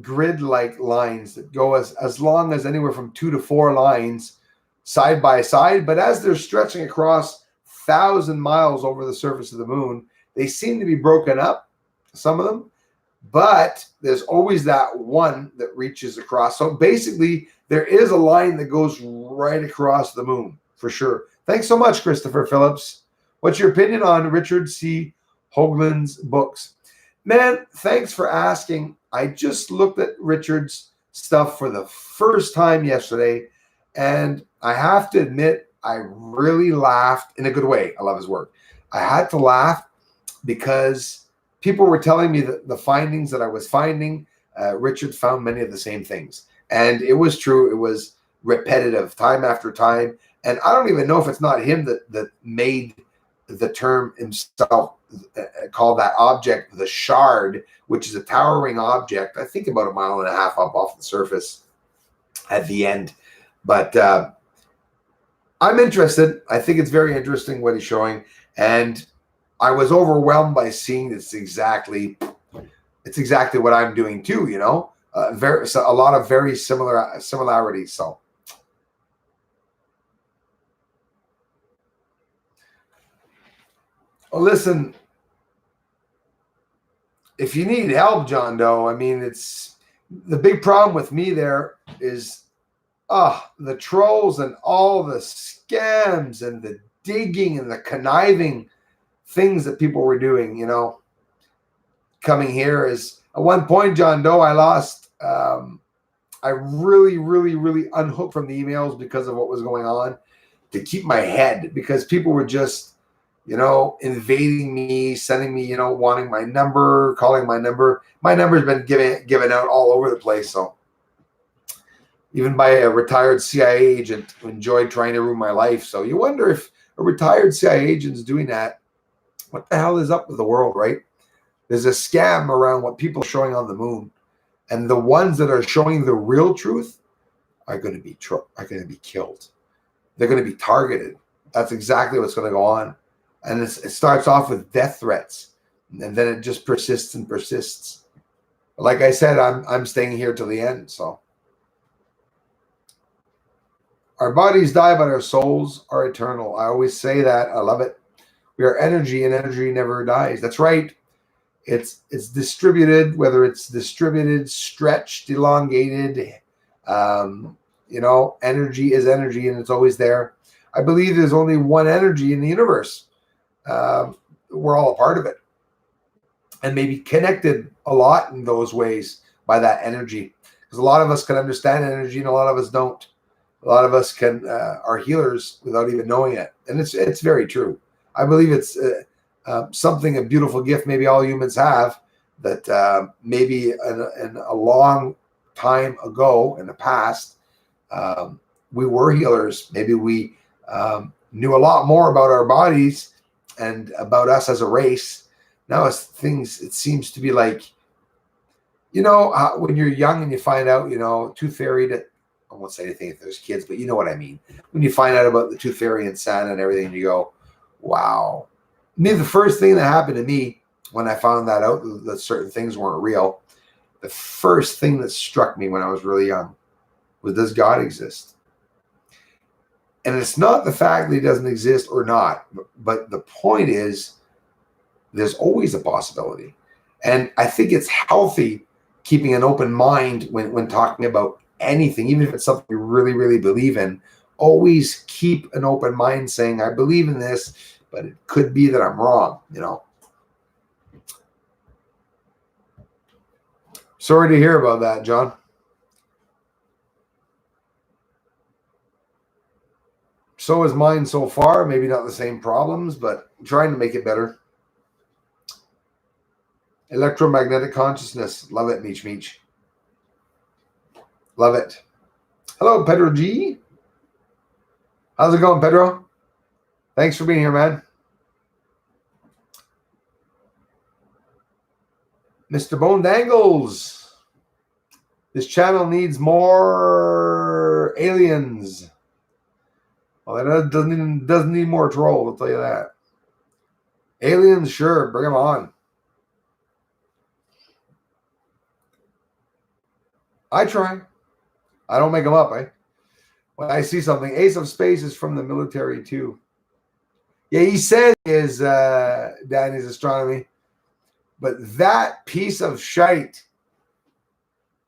grid-like lines that go as long as anywhere from 2 to 4 lines side by side. But as they're stretching across 1,000 miles over the surface of the moon, they seem to be broken up, some of them. But there's always that one that reaches across. So basically, there is a line that goes right across the moon, for sure. Thanks so much, Christopher Phillips. What's your opinion on Richard C. Hoagland's books? Man, thanks for asking. I just looked at Richard's stuff for the first time yesterday, and I have to admit, I really laughed in a good way. I love his work. I had to laugh because people were telling me that the findings that I was finding, Richard found many of the same things. And it was true. It was repetitive, time after time. And I don't even know if it's not him that made the term himself, called that object the shard, which is a towering object, I think about 1.5 miles up off the surface at the end. But I'm interested. I think it's very interesting what he's showing. And I was overwhelmed by seeing it's exactly what I'm doing too, a lot of very similarities. So well, listen, if you need help, John Doe, I mean, it's the big problem with me there is the trolls and all the scams and the digging and the conniving things that people were doing, coming here. Is at one point, John Doe, I lost, I really unhooked from the emails because of what was going on, to keep my head, because people were just, invading me, sending me, wanting my number, calling my number. My number's been given out all over the place. So even by a retired CIA agent who enjoyed trying to ruin my life. So you wonder if a retired CIA agent is doing that. What the hell is up with the world, right? There's a scam around what people are showing on the moon. And the ones that are showing the real truth are going to be killed. They're going to be targeted. That's exactly what's going to go on. And it starts off with death threats. And then it just persists and persists. Like I said, I'm staying here till the end. So our bodies die, but our souls are eternal. I always say that. I love it. We are energy, and energy never dies. That's right. It's distributed, whether it's distributed, stretched, elongated. Energy is energy, and it's always there. I believe there's only one energy in the universe. We're all a part of it, and maybe connected a lot in those ways by that energy. Because a lot of us can understand energy, and a lot of us don't. A lot of us are healers without even knowing it, and it's very true. I believe it's something, a beautiful gift maybe all humans have, that maybe in a long time ago in the past, we were healers. Maybe we knew a lot more about our bodies and about us as a race. Now it seems to be like, when you're young and you find out, tooth fairy, that I won't say anything if there's kids, but you know what I mean. When you find out about the tooth fairy and Santa and everything, you go, wow. The first thing that happened to me when I found that out, that certain things weren't real, the first thing that struck me when I was really young was, does God exist? And it's not the fact that he doesn't exist or not, but the point is, there's always a possibility. And I think it's healthy keeping an open mind when talking about anything, even if it's something you really, really believe in. Always keep an open mind saying, I believe in this, but it could be that I'm wrong, Sorry to hear about that, John. So is mine so far. Maybe not the same problems, but trying to make it better. Electromagnetic consciousness. Love it, Meech Meech. Love it. Hello, Pedro G. How's it going, Pedro? Thanks for being here, man. Mr. Bone Dangles. This channel needs more aliens. Well, it doesn't need more trolls, I'll tell you that. Aliens, sure, bring them on. I try. I don't make them up, When I see something, Ace of Space is from the military too. Yeah, he said is Danny's astronomy, but that piece of shite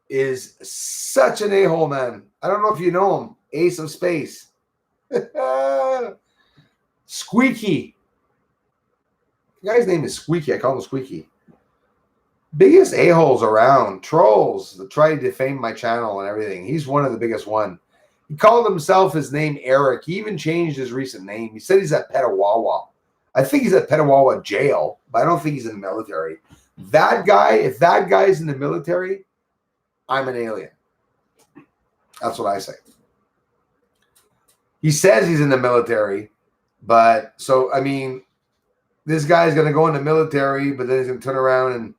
is such an a-hole, man. I don't know if you know him, Ace of Space. Squeaky. The guy's name is Squeaky. I call him Squeaky. Biggest a-holes around, trolls that try to defame my channel and everything. He's one of the biggest one. He called himself his name Eric. He even changed his recent name. He said he's at Petawawa. I think he's at Petawawa jail, but I don't think he's in the military. That guy, if that guy's in the military, I'm an alien. That's what I say. He says he's in the military, but so, I mean, this guy's going to go in the military, but then he's going to turn around and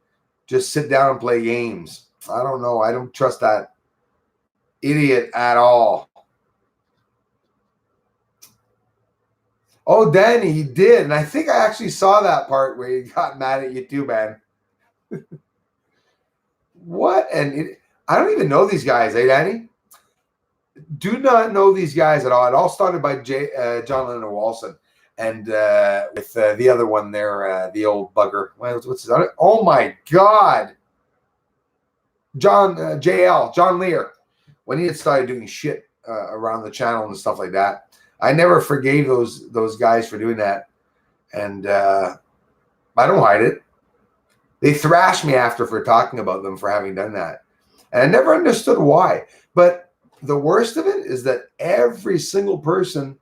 just sit down and play games. I don't know. I don't trust that idiot at all. Oh, Danny, he did. And I think I actually saw that part where he got mad at you too, man. What? And I don't even know these guys, Danny? Do not know these guys at all. It all started by John Lennon Walson. And with the other one there, the old bugger. What's his other? Oh, my God. John Lear. When he had started doing shit around the channel and stuff like that. I never forgave those guys for doing that. And I don't hide it. They thrashed me after for talking about them for having done that. And I never understood why. But the worst of it is that every single person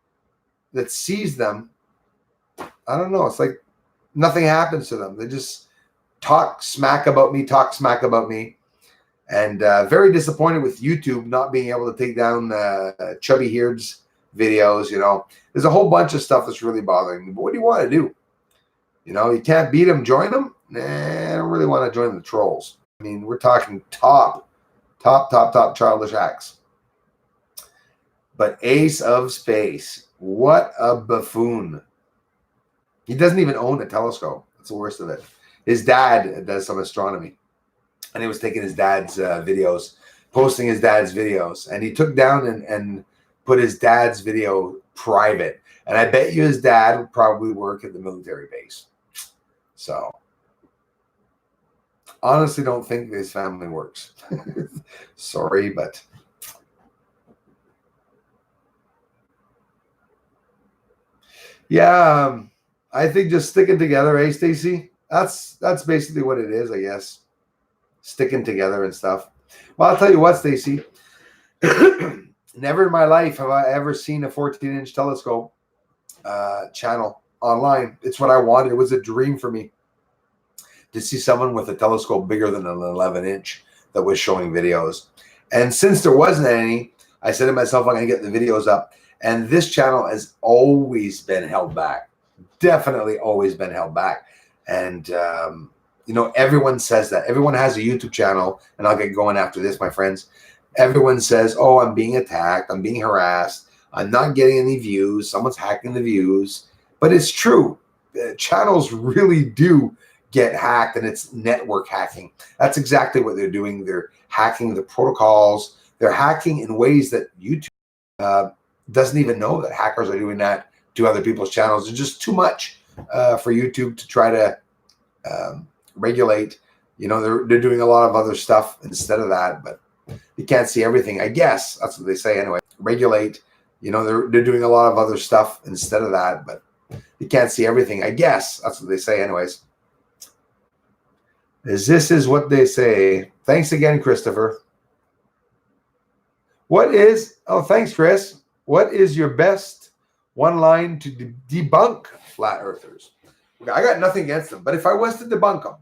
that sees them, I don't know, it's like nothing happens to them. They just talk smack about me. And very disappointed with YouTube not being able to take down Chubby Heard's videos, There's a whole bunch of stuff that's really bothering me. But what do you want to do? You can't beat them, join them? Nah, I don't really want to join the trolls. I mean, we're talking top childish acts. But Ace of Space, what a buffoon. He doesn't even own a telescope. That's the worst of it. His dad does some astronomy. And he was taking his dad's videos, posting his dad's videos. And he took down and put his dad's video private. And I bet you his dad would probably work at the military base. So, honestly don't think his family works. Sorry, but... Yeah, I think just sticking together, eh, Stacy? That's basically what it is, I guess. Sticking together and stuff. Well, I'll tell you what, Stacy. Never in my life have I ever seen a 14-inch telescope channel online. It's what I wanted. It was a dream for me to see someone with a telescope bigger than an 11-inch that was showing videos. And since there wasn't any, I said to myself, I'm going to get the videos up. And this channel has always been held back. definitely always been held back. And, you know, everyone says that. Everyone has a YouTube channel, and I'll get going after this, my friends. Everyone says, oh, I'm being attacked. I'm being harassed. I'm not getting any views. Someone's hacking the views. But it's true. Channels really do get hacked, and it's network hacking. That's exactly what they're doing. They're hacking the protocols. They're hacking in ways that YouTube doesn't even know that hackers are doing that to other people's channels. It's just too much for YouTube to try to regulate. You know, they're doing a lot of other stuff instead of that, but you can't see everything, I guess. That's what they say anyway. Regulate. You know, they're doing a lot of other stuff instead of that, but you can't see everything, I guess. That's what they say anyways. This is what they say. Thanks again, Christopher. Thanks, Chris. What is your best one line to debunk flat earthers? I got nothing against them, but if I was to debunk them,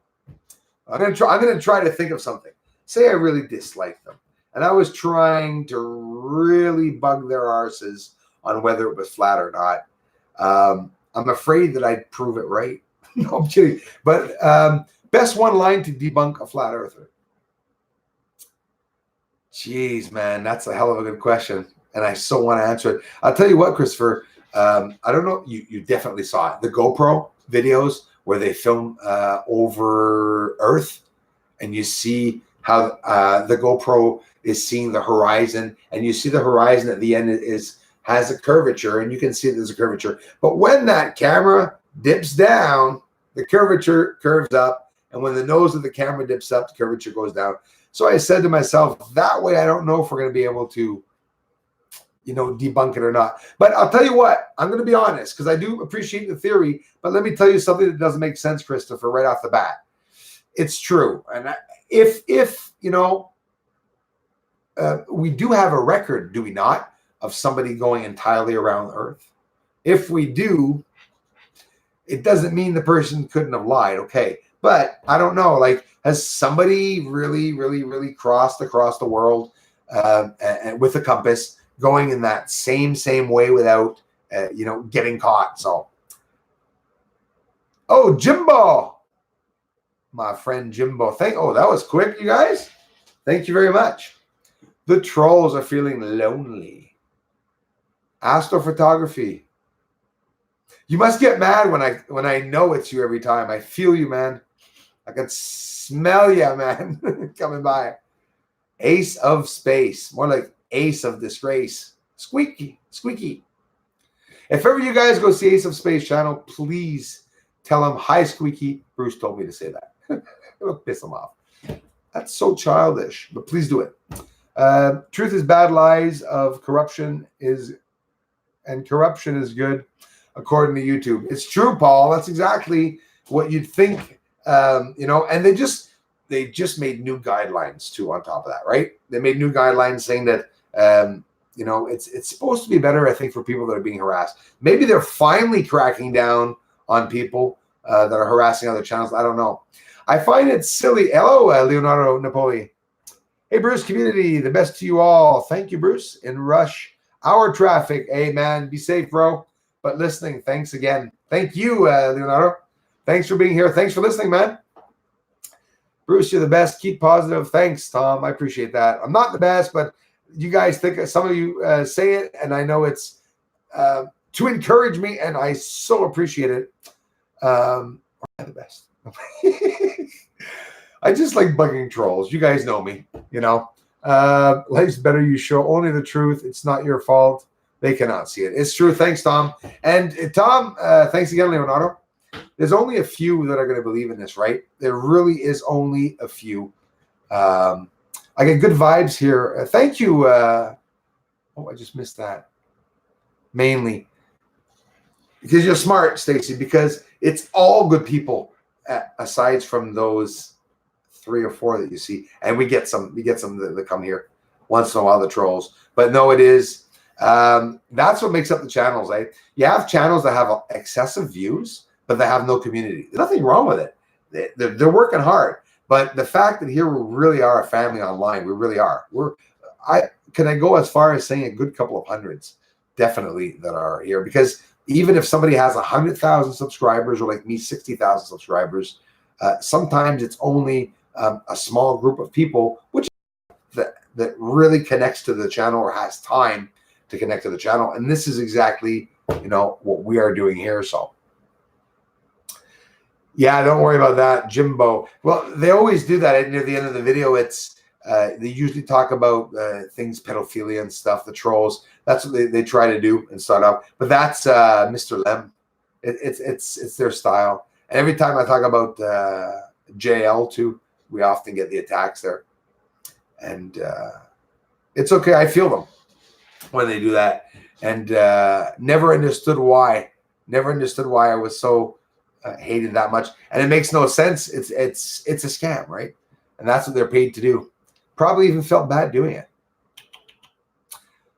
I'm gonna try to think of something. Say I really dislike them, and I was trying to really bug their arses on whether it was flat or not. I'm afraid that I'd prove it right. No, I'm kidding. But best one line to debunk a flat earther. Jeez, man, that's a hell of a good question, and I so want to answer it. I'll tell you what, Christopher. I don't know. You definitely saw it. The GoPro videos where they film over Earth, and you see how the GoPro is seeing the horizon, and you see the horizon at the end has a curvature, and you can see there's a curvature. But when that camera dips down, the curvature curves up, and when the nose of the camera dips up, the curvature goes down. So I said to myself, that way I don't know if we're going to be able to, you know, debunk it or not. But I'll tell you what, I'm going to be honest, because I do appreciate the theory, but let me tell you something that doesn't make sense, Christopher, right off the bat. It's true. And if you know, we do have a record, do we not, of somebody going entirely around the Earth? If we do, it doesn't mean the person couldn't have lied, okay? But I don't know, like, has somebody really, really, really crossed across the world and with a compass, going in that same way without, you know, getting caught? So, oh, Jimbo, my friend Jimbo, that was quick, you guys. Thank you very much. The trolls are feeling lonely. Astrophotography. You must get mad when I know it's you every time. I feel you, man. I can smell you, man, coming by. Ace of space, more like ace of disgrace. Squeaky. If ever you guys go see Ace of Space channel, please tell him, hi, Squeaky. Bruce told me to say that. It'll piss him off. That's so childish, but please do it. Truth is bad, lies of corruption is good, according to YouTube. It's true, Paul. That's exactly what you'd think. You know, and they just made new guidelines too on top of that, right? They made new guidelines saying that you know, it's supposed to be better, I think, for people that are being harassed. Maybe they're finally cracking down on people that are harassing other channels. I don't know. I find it silly. Hello, Leonardo Napoli. Hey, Bruce, community, the best to you all. Thank you, Bruce. In rush hour traffic. Hey, man, be safe, bro. But listening, thanks again. Thank you, Leonardo. Thanks for being here. Thanks for listening, man. Bruce, you're the best. Keep positive. Thanks, Tom. I appreciate that. I'm not the best, but you guys think, some of you say it, and I know it's to encourage me, and I so appreciate it. I'm the best. I just like bugging trolls. You guys know me, you know. Life's better. You show only the truth. It's not your fault. They cannot see it. It's true. Thanks, Tom. And Tom, thanks again, Leonardo. There's only a few that are going to believe in this, right? There really is only a few. I get good vibes here. Thank you. Oh, I just missed that. Mainly because you're smart, Stacy, because it's all good people aside from those 3 or 4 that you see. And we get some that come here once in a while, the trolls. But no, it is. That's what makes up the channels, eh? You have channels that have excessive views, but they have no community. There's nothing wrong with it. They're working hard. But the fact that here we really are a family online, we really are. Can I go as far as saying a good couple of hundreds, definitely, that are here, because even if somebody has 100,000 subscribers, or like me, 60,000 subscribers, sometimes it's only a small group of people which that really connects to the channel or has time to connect to the channel. And this is exactly, what we are doing here. So yeah, don't worry about that, Jimbo. Well, they always do that near the end of the video. It's they usually talk about things, pedophilia and stuff, the trolls. That's what they try to do and start off. But that's Mr. Lem. It's their style. And every time I talk about JL too, we often get the attacks there. And it's okay. I feel them when they do that. And never understood why. Never understood why I was so hated that much. And it makes no sense. It's a scam, right? And that's what they're paid to do. Probably even felt bad doing it.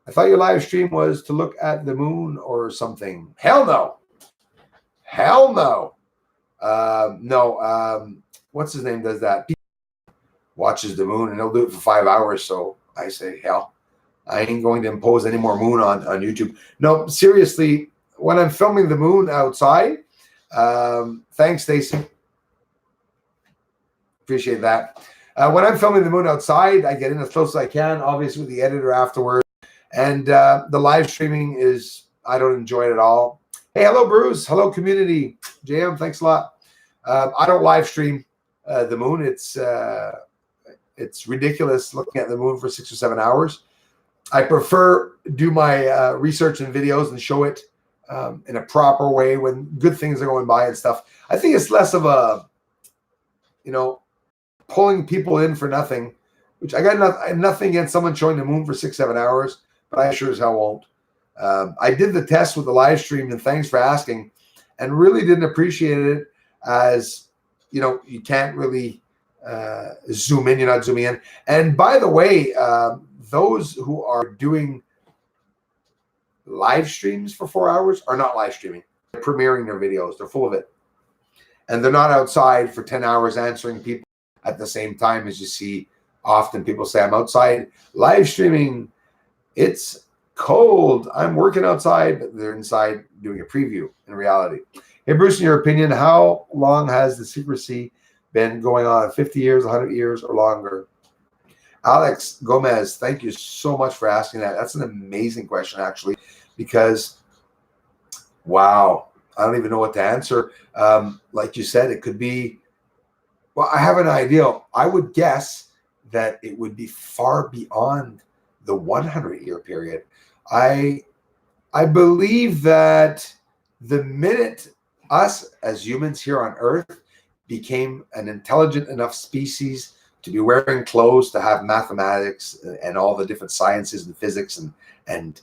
I thought your live stream was to look at the moon or something. Hell no. Hell no. No. What's his name does that? Watches the moon, and he'll do it for 5 hours. So I say, hell, I ain't going to impose any more moon on YouTube. No, seriously, when I'm filming the moon outside, thanks, Stacy. Appreciate that. When I'm filming the moon outside, I get in as close as I can, obviously with the editor afterwards. And the live streaming is, I don't enjoy it at all. Hey, hello, Bruce. Hello, community. JM, thanks a lot. I don't live stream the moon. It's ridiculous looking at the moon for 6 or 7 hours. I prefer do my research and videos and show it in a proper way when good things are going by and stuff. I think it's less of a, pulling people in for nothing, which I got nothing against someone showing the moon for 6, 7 hours, but I sure as hell won't. I did the test with the live stream, and thanks for asking, and really didn't appreciate it as, you can't really zoom in, you're not zooming in. And by the way, those who are doing live streams for 4 hours are not live streaming. They're premiering their videos. They're full of it. And they're not outside for 10 hours answering people at the same time. As you see, often people say, I'm outside live streaming. It's cold. I'm working outside, but they're inside doing a preview in reality. Hey, Bruce, in your opinion, how long has the secrecy been going on? 50 years, 100 years, or longer? Alex Gomez, thank you so much for asking that. That's an amazing question, actually, because, wow, I don't even know what to answer. Like you said, it could be, well, I have an idea. I would guess that it would be far beyond the 100-year period. I believe that the minute us as humans here on Earth became an intelligent enough species to be wearing clothes, to have mathematics and all the different sciences and physics and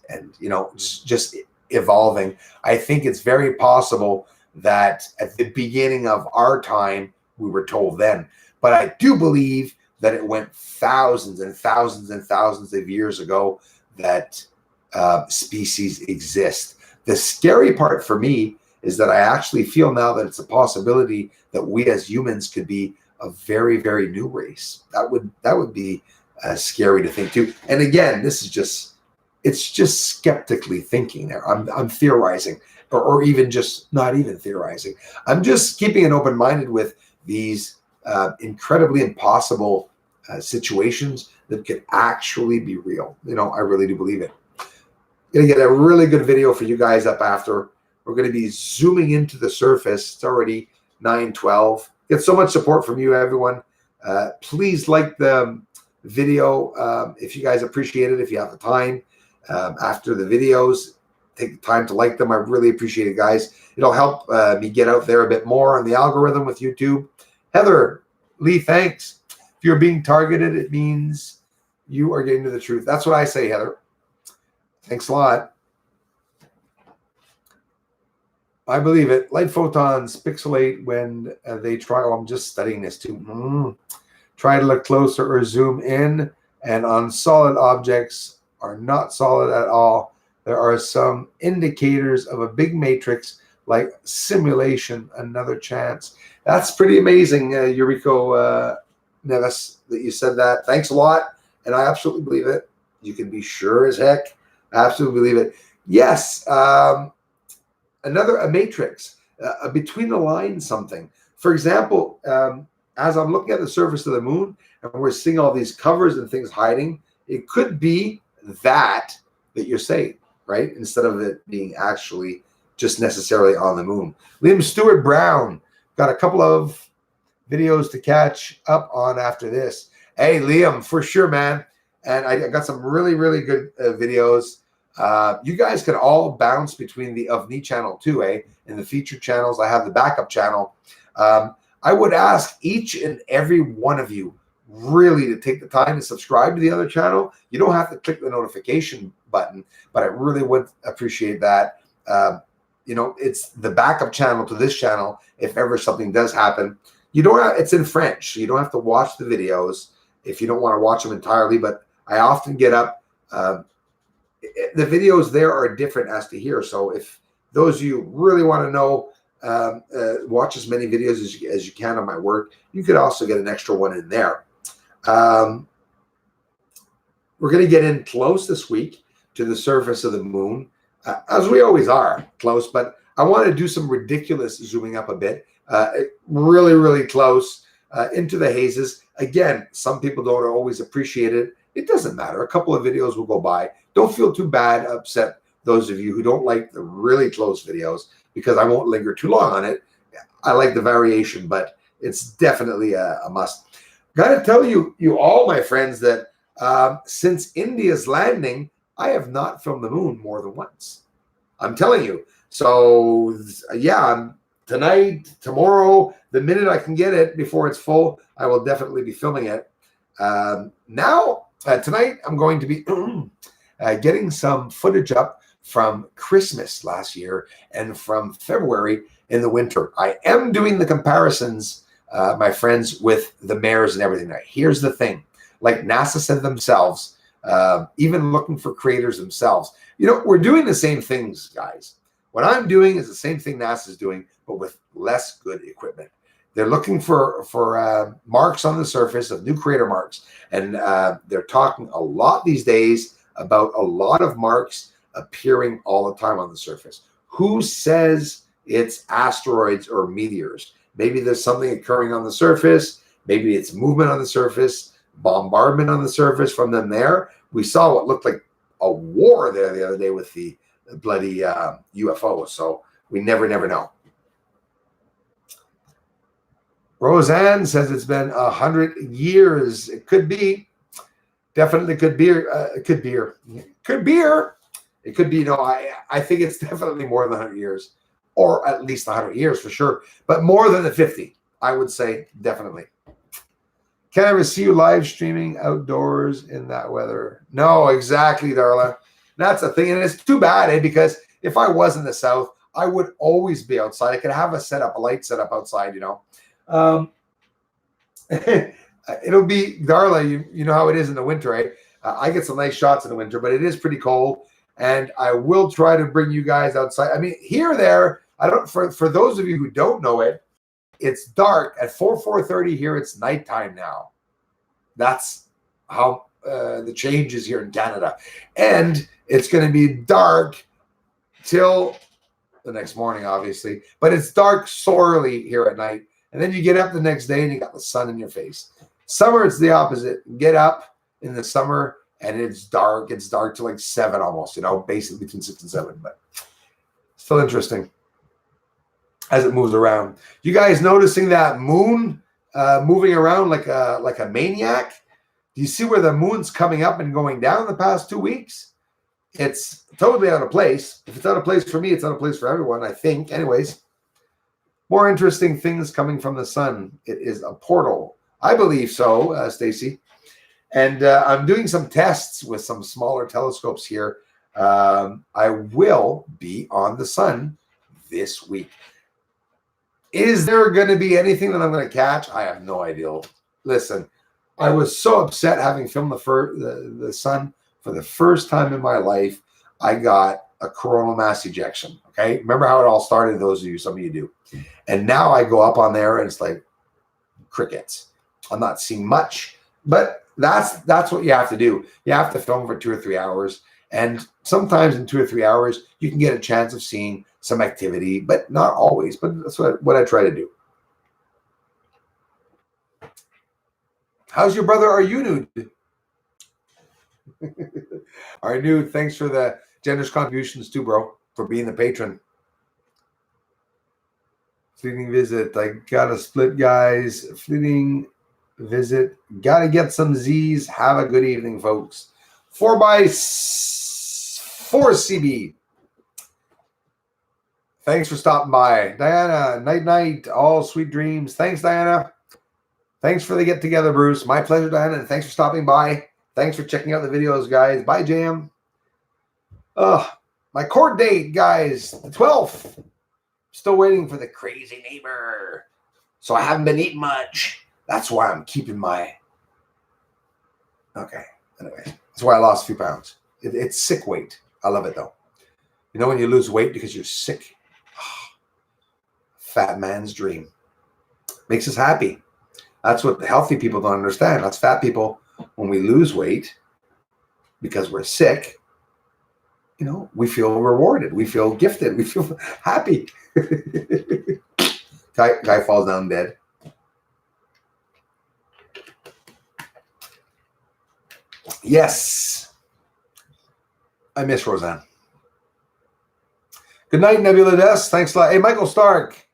just evolving, I think it's very possible that at the beginning of our time, we were told then. But I do believe that it went thousands and thousands and thousands of years ago that species exist. The scary part for me is that I actually feel now that it's a possibility that we as humans could be a very, very new race. That would be scary to think too. And again, it's just skeptically thinking there. I'm theorizing, or even just not even theorizing. I'm just keeping an open minded with these incredibly impossible situations that could actually be real. I really do believe it. Gonna get a really good video for you guys up after. We're going to be zooming into the surface. It's already 9:12. Get so much support from you, everyone. Please like the video if you guys appreciate it, if you have the time. After the videos, take the time to like them. I really appreciate it, guys. It'll help me get out there a bit more on the algorithm with YouTube. Heather Lee, thanks. If you're being targeted, it means you are getting to the truth. That's what I say, Heather. Thanks a lot. I believe it. Light photons pixelate when they try. Oh, I'm just studying this too. Try to look closer or zoom in, and on solid objects are not solid at all. There are some indicators of a big matrix like simulation. Another chance. That's pretty amazing, Yuriko Neves, that you said that. Thanks a lot, and I absolutely believe it. You can be sure as heck. I absolutely believe it. Yes. a matrix, between the lines something. For example, as I'm looking at the surface of the moon and we're seeing all these covers and things hiding, it could be that you're saying, right? Instead of it being actually just necessarily on the moon. Liam Stewart Brown, got a couple of videos to catch up on after this. Hey, Liam, for sure, man. And I got some really, really good videos. You guys can all bounce between the Of Me channel too, eh? In the featured channels, I have the backup channel. I would ask each and every one of you really to take the time to subscribe to the other channel. You don't have to click the notification button, but I really would appreciate that. You know, it's the backup channel to this channel. If ever something does happen, you don't have, it's in French, so you don't have to watch the videos if you don't want to watch them entirely. But I often get up. The videos there are different as to here. So if those of you really want to know, watch as many videos as you can on my work, you could also get an extra one in there. We're going to get in close this week to the surface of the moon, as we always are close, but I want to do some ridiculous zooming up a bit, really, really close into the hazes. Again, some people don't always appreciate it. It doesn't matter. A couple of videos will go by. Don't feel too bad, upset those of you who don't like the really close videos, because I won't linger too long on it. I like the variation, but it's definitely a must. Got to tell you all, my friends, that since India's landing, I have not filmed the moon more than once. I'm telling you. So yeah, tonight, tomorrow, the minute I can get it before it's full, I will definitely be filming it. Tonight, I'm going to be getting some footage up from Christmas last year and from February in the winter. I am doing the comparisons, my friends, with the mares and everything. Now, here's the thing. Like NASA said themselves, even looking for creators themselves, you know, we're doing the same things, guys. What I'm doing is the same thing NASA's doing, but with less good equipment. They're looking for marks on the surface of new creator marks. And they're talking a lot these days about a lot of marks appearing all the time on the surface. Who says it's asteroids or meteors? Maybe there's something occurring on the surface. Maybe it's movement on the surface, bombardment on the surface from them there. We saw what looked like a war there the other day with the bloody UFO. So we never know. Roseanne says it's been 100 years. It could be. Definitely could be. It could be. It could be. No, I think it's definitely more than 100 years, or at least 100 years for sure. But more than the 50, I would say, definitely. Can I ever see you live streaming outdoors in that weather? No, exactly, Darla. That's the thing, and it's too bad, eh? Because if I was in the South, I would always be outside. I could have a light set up outside, you know. It'll be, Darla, you know how it is in the winter, right? I get some nice shots in the winter, but it is pretty cold, and I will try to bring you guys outside. I mean, here or there, I don't, for those of you who don't know it, it's dark at 4:30 here. It's nighttime now. That's how the change is here in Canada, and it's going to be dark till the next morning, obviously, but it's dark sorely here at night. And then you get up the next day and you got the sun in your face. Summer, it's the opposite. Get up in the summer and it's dark. It's dark till like 7 almost, you know, basically between 6 and 7. But still interesting as it moves around. You guys noticing that moon moving around like a maniac? Do you see where the moon's coming up and going down the past 2 weeks? It's totally out of place. If it's out of place for me, it's out of place for everyone, I think. Anyways. More interesting things coming from the sun. It is a portal. I believe so, Stacy. And I'm doing some tests with some smaller telescopes here. I will be on the sun this week. Is there going to be anything that I'm going to catch? I have no idea. Listen, I was so upset having filmed the sun for the first time in my life. I got a coronal mass ejection. Okay, remember how it all started? Those of you, some of you do. And now I go up on there and it's like crickets. I'm not seeing much, but that's what you have to do. You have to film for 2 or 3 hours, and sometimes in 2 or 3 hours you can get a chance of seeing some activity, but not always. But that's what I try to do. How's your brother Arunu? Arunu, thanks for the generous contributions too, bro, for being the patron. Fleeting visit. I got a split, guys. Fleeting visit. Got to get some Z's. Have a good evening, folks. 4x4 CB. Thanks for stopping by. Diana, night. All sweet dreams. Thanks, Diana. Thanks for the get together, Bruce. My pleasure, Diana, and thanks for stopping by. Thanks for checking out the videos, guys. Bye, Jam. My court date, guys, the 12th. Still waiting for the crazy neighbor. So I haven't been eating much. That's why I'm keeping my... Okay. Anyway, that's why I lost a few pounds. It's sick weight. I love it, though. You know when you lose weight because you're sick? Fat man's dream. Makes us happy. That's what the healthy people don't understand. That's fat people. When we lose weight because we're sick, you know, we feel rewarded. We feel gifted. We feel happy. Guy falls down dead. Yes. I miss Roseanne. Good night, Nebula Des. Thanks a lot. Hey, Michael Stark.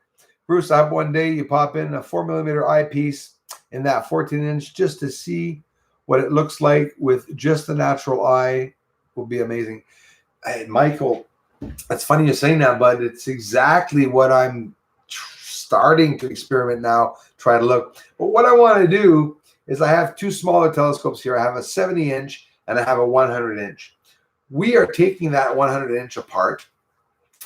Bruce, I hope one day you pop in a 4mm eyepiece in that 14-inch just to see what it looks like with just the natural eye. Will be amazing. Hey, Michael, it's funny you're saying that, but it's exactly what I'm starting to experiment now, try to look. But what I want to do is I have two smaller telescopes here. I have a 70-inch and I have a 100-inch. We are taking that 100-inch apart.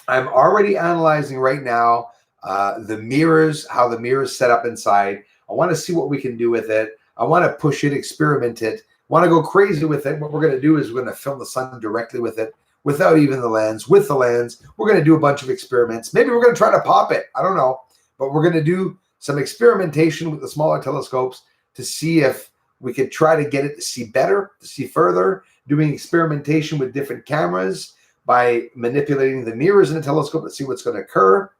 I'm already analyzing right now the mirrors, how the mirrors set up inside. I want to see what we can do with it. I want to push it, experiment it, want to go crazy with it. What we're going to do is we're going to film the sun directly with it, without even the lens. With the lens, we're going to do a bunch of experiments. Maybe we're going to try to pop it. I don't know. But we're going to do some experimentation with the smaller telescopes to see if we could try to get it to see better, to see further, doing experimentation with different cameras by manipulating the mirrors in the telescope to see what's going to occur.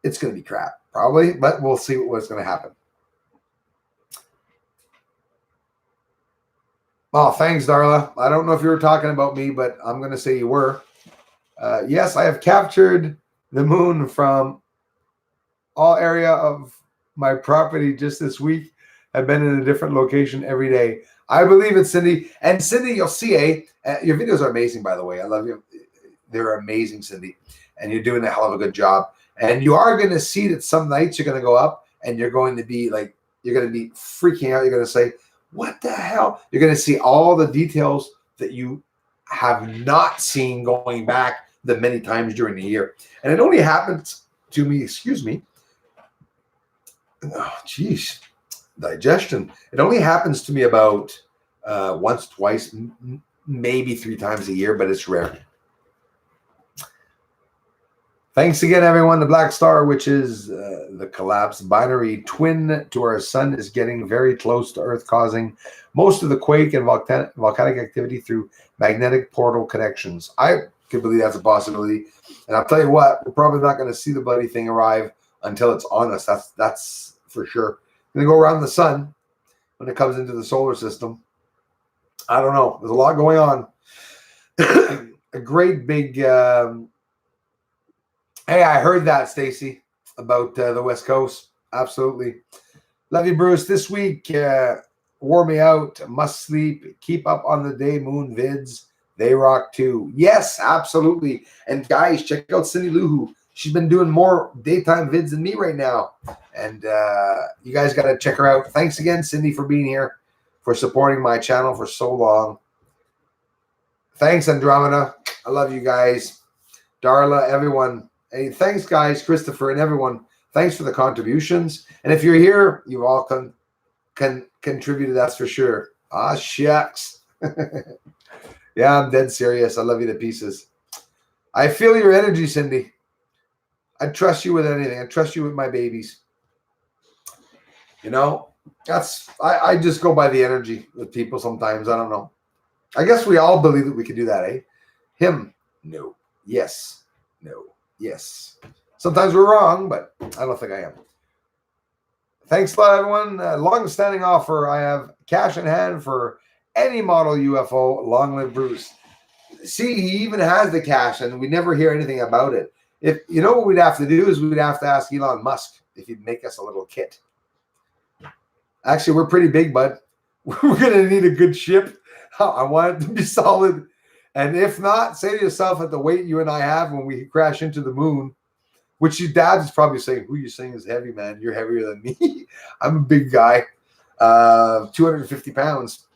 It's going to be crap, probably, but we'll see what's going to happen. Oh, thanks, Darla. I don't know if you were talking about me, but I'm going to say you were. Yes, I have captured the moon from all area of my property just this week. I've been in a different location every day. I believe it, Cindy. And Cindy, you'll see, your videos are amazing, by the way. I love you. They're amazing, Cindy. And you're doing a hell of a good job. And you are going to see that some nights you're going to go up and you're going to be like, you're going to be freaking out. You're going to say, what the hell? You're going to see all the details that you have not seen going back the many times during the year. And it only happens to me, excuse me. Oh, geez. Digestion. It only happens to me about once, twice, maybe 3 times a year, but it's rare. Thanks again, everyone. The Black Star, which is the collapsed binary twin to our sun, is getting very close to Earth, causing most of the quake and volcanic activity through magnetic portal connections. I could believe that's a possibility. And I'll tell you what, we're probably not going to see the bloody thing arrive until it's on us. That's for sure. Going to go around the sun when it comes into the solar system. I don't know. There's a lot going on. A great big... Hey, I heard that, Stacy, about the West Coast. Absolutely. Love you, Bruce. This week, wore me out. Must sleep. Keep up on the day moon vids. They rock too. Yes, absolutely. And guys, check out Cindy Luhu. She's been doing more daytime vids than me right now. And you guys got to check her out. Thanks again, Cindy, for being here, for supporting my channel for so long. Thanks, Andromeda. I love you guys. Darla, everyone. Hey, thanks, guys, Christopher, and everyone. Thanks for the contributions. And if you're here, you all can contribute, that's for sure. Ah, shucks. Yeah, I'm dead serious. I love you to pieces. I feel your energy, Cindy. I trust you with anything. I trust you with my babies. You know, I just go by the energy with people sometimes. I don't know. I guess we all believe that we can do that, eh? Him, no. Yes, no. Yes. Sometimes we're wrong, but I don't think I am. Thanks a lot, everyone. Long-standing offer. I have cash in hand for any model UFO. Long live Bruce. See, he even has the cash, and we never hear anything about it. If you know what we'd have to do is we'd have to ask Elon Musk if he'd make us a little kit. Actually, we're pretty big, bud. We're gonna need a good ship. I want it to be solid. And if not, say to yourself at the weight you and I have when we crash into the moon, which your dad is probably saying, who you're saying is heavy, man. You're heavier than me. I'm a big guy, 250 pounds.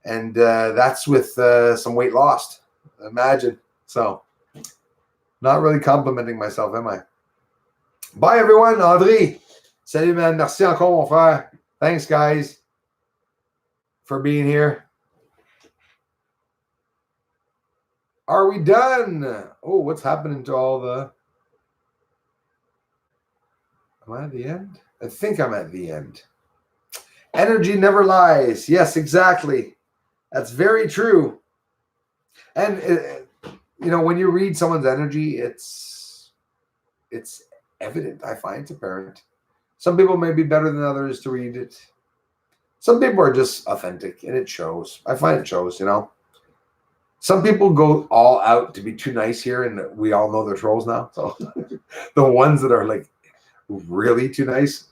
And that's with some weight lost. Imagine. So, not really complimenting myself, am I? Bye, everyone. Audrey. Salut, man. Merci encore, mon frère. Thanks, guys, for being here. Are we done? Oh, what's happening to all the... Am I at the end? I think I'm at the end. Energy never lies. Yes, exactly. That's very true. And, you know, when you read someone's energy, it's evident. I find it's apparent. Some people may be better than others to read it. Some people are just authentic, and it shows. I find it shows, you know. Some people go all out to be too nice here, and we all know they're trolls now. So the ones that are like really too nice.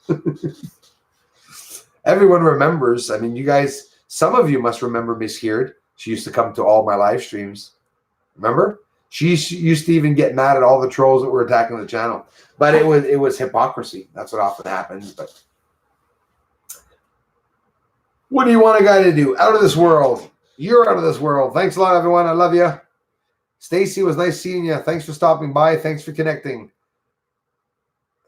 Everyone remembers. I mean, you guys, some of you must remember Miss Heard. She used to come to all my live streams. Remember? She used to even get mad at all the trolls that were attacking the channel. But it was hypocrisy. That's what often happens. But what do you want a guy to do? Out of this world. You're out of this world. Thanks a lot, everyone. I love you. Stacy, was nice seeing you. Thanks for stopping by. Thanks for connecting.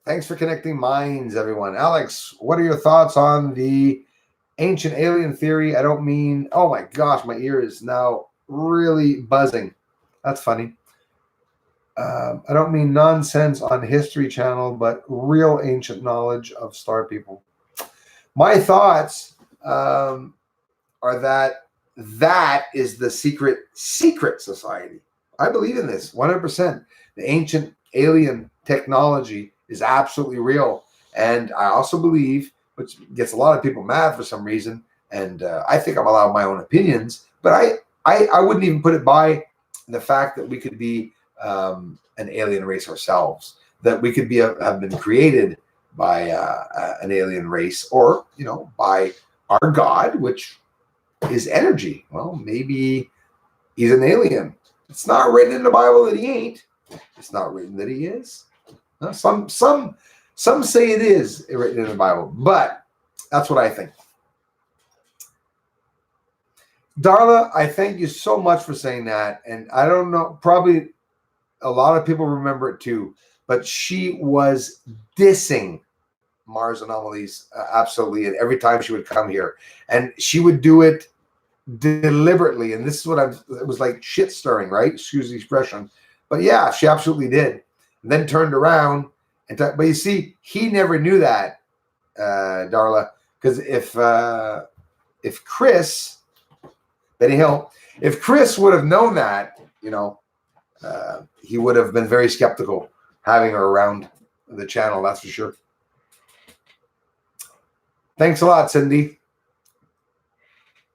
Thanks for connecting minds, everyone. Alex, what are your thoughts on the ancient alien theory? I don't mean, oh my gosh, my ear is now really buzzing. That's funny. I don't mean nonsense on History Channel, but real ancient knowledge of star people. My thoughts are that is the secret society. I believe in this 100%. The ancient alien technology is absolutely real. And I also believe, which gets a lot of people mad for some reason, and I think I'm allowed my own opinions, but I wouldn't even put it by the fact that we could be an alien race ourselves, that we could be have been created by an alien race, or, you know, by our God, which is energy. Well, maybe he's an alien. It's not written in the Bible that he ain't. It's not written that he is. Some say it is written in the Bible, but that's what I think. Darla, I thank you so much for saying that. And I don't know, probably a lot of people remember it too, but she was dissing Mars Anomalies absolutely, and every time she would come here, and she would do it deliberately. And this is what it was like shit stirring, right? Excuse the expression, but yeah, she absolutely did. And then turned around and but you see, he never knew that, Darla, because if Chris, Benny Hill, if Chris would have known that, you know, he would have been very skeptical having her around the channel. That's for sure. Thanks a lot, Cindy.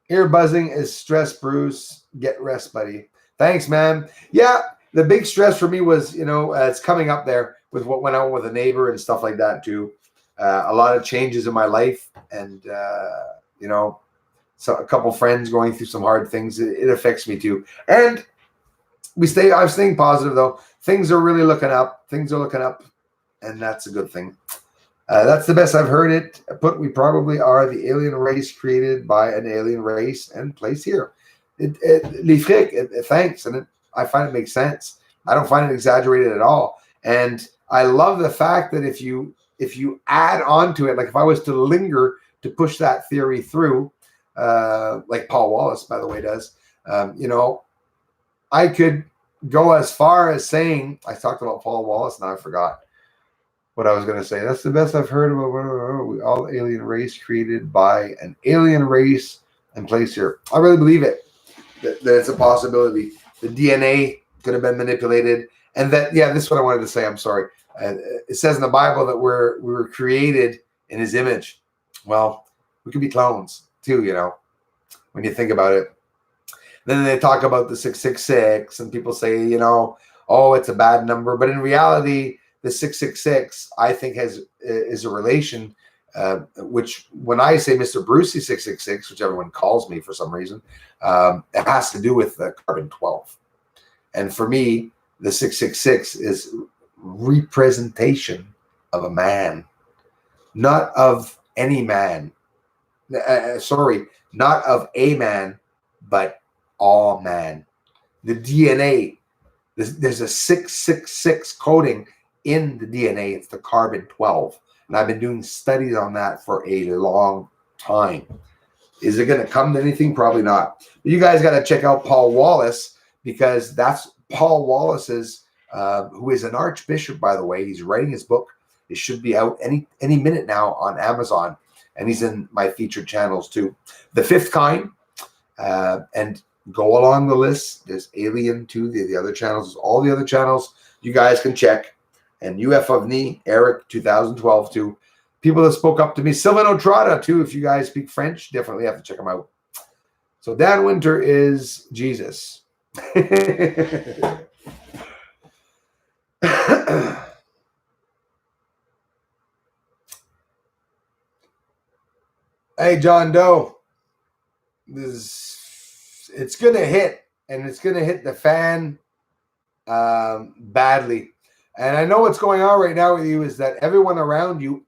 Ear buzzing is stress, Bruce. Get rest, buddy. Thanks, man. Yeah, the big stress for me was, you know, it's coming up there with what went on with a neighbor and stuff like that too. A lot of changes in my life, and you know, so a couple friends going through some hard things. It affects me too. And I'm staying positive though. Things are really looking up. Things are looking up, and that's a good thing. That's the best I've heard it. But we probably are the alien race created by an alien race and placed here. Thanks, and I find it makes sense. I don't find it exaggerated at all. And I love the fact that if you add on to it, like if I was to linger to push that theory through, like Paul Wallace, by the way, does, you know, I could go as far as saying, I talked about Paul Wallace, now I forgot what I was going to say. That's the best I've heard about all alien race created by an alien race and placed here. I really believe it, that it's a possibility. The DNA could have been manipulated, And that, yeah, this is what I wanted to say. I'm sorry. It says in the Bible that we were created in his image. Well, we could be clones too, you know, when you think about it. Then they talk about the 666 and people say, you know, oh, it's a bad number. But in reality, the 666, I think, is a relation, which when I say Mr. Brucey 666, which everyone calls me for some reason, it has to do with the carbon 12. And for me, the 666 is representation of a man, not of any man. Sorry, not of a man, but all man. The DNA, there's a 666 coding in the DNA. It's the carbon 12. And I've been doing studies on that for a long time. Is it going to come to anything? Probably not. But you guys got to check out Paul Wallace, because that's Paul Wallace's, who is an archbishop, by the way. He's writing his book. It should be out any minute now on Amazon. And he's in my featured channels too. The Fifth Kind, and go along the list. There's Alien too, the other channels, all the other channels you guys can check. And UFOVNI, Eric 2012 too. People that spoke up to me, Sylvain Otrada too. If you guys speak French, definitely have to check them out. So Dan Winter is Jesus. Hey, John Doe, it's going to hit, and it's going to hit the fan badly. And I know what's going on right now with you is that everyone around you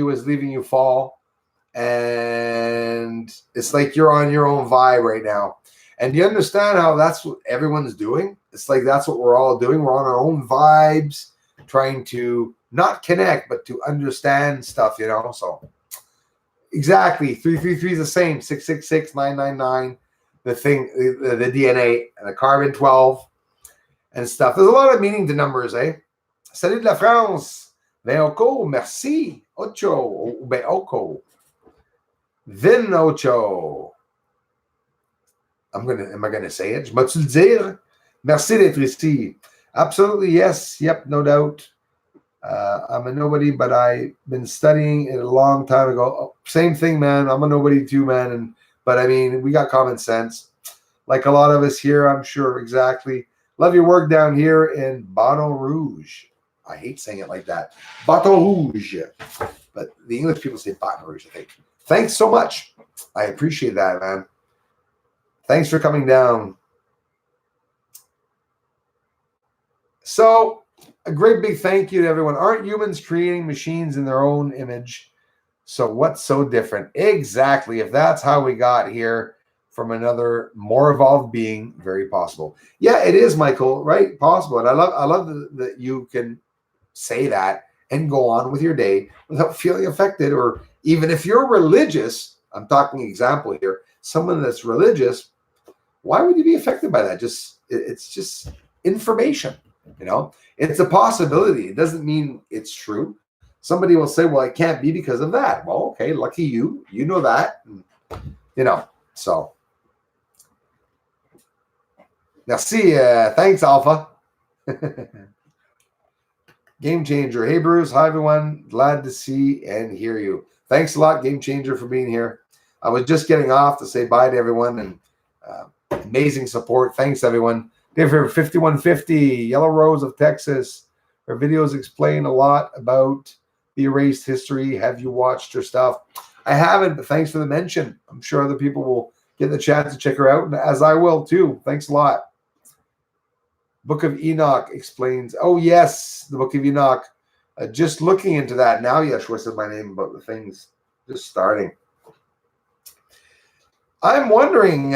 is leaving you fall. And it's like you're on your own vibe right now. And you understand how that's what everyone's doing? It's like that's what we're all doing. We're on our own vibes, trying to not connect, but to understand stuff, you know? So exactly, 333 is the same, 666, 999, the thing, the DNA, and the carbon 12 and stuff. There's a lot of meaning to numbers, eh? Salut de la France, Veoco, merci, ocho, Veoco, Vin ocho. Am I gonna say it? Je m'as-tu le dire? Merci d'être ici. Absolutely, yes, yep, no doubt. I'm a nobody, but I've been studying it a long time ago. Oh, same thing, man. I'm a nobody too, man. But I mean, we got common sense, like a lot of us here, I'm sure. Exactly. Love your work down here in Baton Rouge. I hate saying it like that, Baton Rouge. But the English people say Baton Rouge, I think. Thanks so much. I appreciate that, man. Thanks for coming down. So, a great big thank you to everyone. Aren't humans creating machines in their own image? So what's so different? Exactly. If that's how we got here from another more evolved being, very possible. Yeah, it is, Michael, right? Possible. And I love that you can say that and go on with your day without feeling affected. Or even if you're religious, I'm talking example here, someone that's religious, why would you be affected by that? It's just information, you know? It's a possibility. It doesn't mean it's true. Somebody will say, well, it can't be because of that. Well, okay, lucky you. You know that. You know, so. Merci. Thanks, Alpha. Game Changer. Hey, Bruce. Hi, everyone. Glad to see and hear you. Thanks a lot, Game Changer, for being here. I was just getting off to say bye to everyone, and amazing support. Thanks, everyone. Different 5150, Yellow Rose of Texas. Her videos explain a lot about the erased history. Have you watched her stuff? I haven't, but thanks for the mention. I'm sure other people will get the chance to check her out, as I will too. Thanks a lot. Book of Enoch explains. Oh, yes, the Book of Enoch. Just looking into that now. Yeshua said my name about the things. Just starting. I'm wondering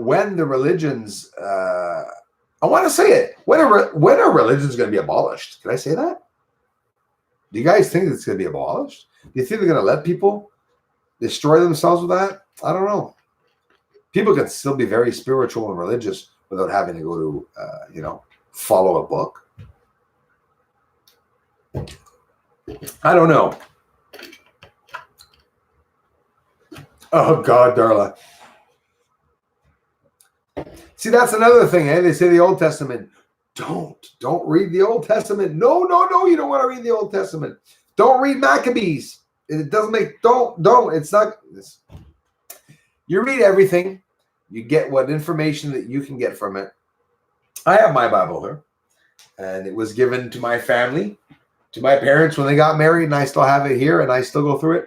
when the religions. I want to say it. When are religions going to be abolished? Can I say that? Do you guys think it's going to be abolished? Do you think they're going to let people destroy themselves with that? I don't know. People can still be very spiritual and religious without having to go to, follow a book. I don't know. Oh, God, Darla. See, that's another thing. They say the Old Testament, Don't read the Old Testament. No, you don't want to read the Old Testament. Don't read Maccabees. It doesn't make, don't. It's not, you read everything. You get what information that you can get from it. I have my Bible here, and it was given to my family, to my parents when they got married, and I still have it here, and I still go through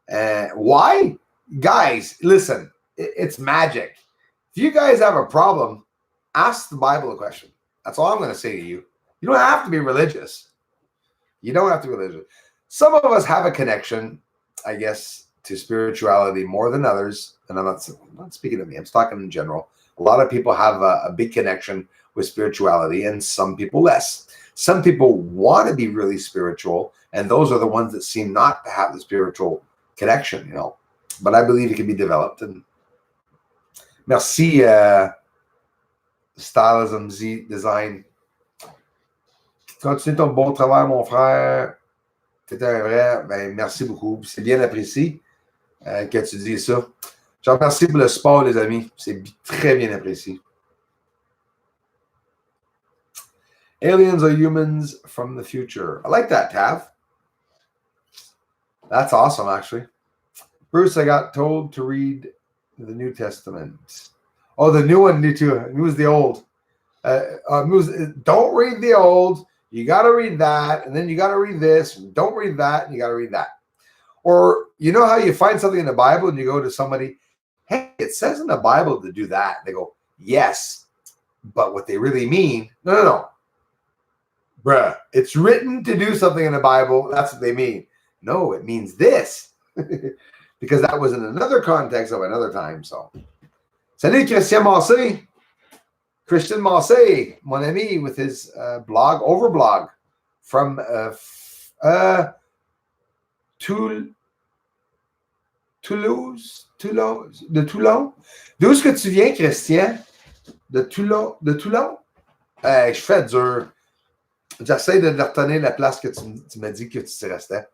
it. Why? Guys, listen, it's magic. If you guys have a problem, ask the Bible a question. That's all I'm going to say to you. You don't have to be religious. You don't have to be religious. Some of us have a connection, I guess, to spirituality more than others. And I'm not speaking of me. I'm talking in general. A lot of people have a big connection with spirituality, and some people less. Some people want to be really spiritual, and those are the ones that seem not to have the spiritual connection, you know. But I believe it can be developed. And merci, Stylism Z Design. Continue ton bon travail, mon frère. Tu es un vrai. Ben, merci beaucoup. C'est bien apprécié que tu dises ça. Je te remercie pour le support, les amis. C'est très bien apprécié. Aliens are humans from the future. I like that, Tav. That's awesome, actually. Bruce, I got told to read the New Testament. Oh, the new one, new too. New is the old. Don't read the old. You got to read that, and then you got to read this. Don't read that, and you got to read that. Or you know how you find something in the Bible and you go to somebody, hey, it says in the Bible to do that. They go, yes, but what they really mean, no. Bruh, it's written to do something in the Bible. That's what they mean. No, it means this. Because that was in another context of another time. So, salut Christian Massé. Christian Massé, mon ami, with his blog, Overblog, from Toulouse. De Toulon. D'où est-ce que tu viens, Christian? De Toulon? Je fais dur. J'essaie de retenir la place que tu m'as dit que tu restais.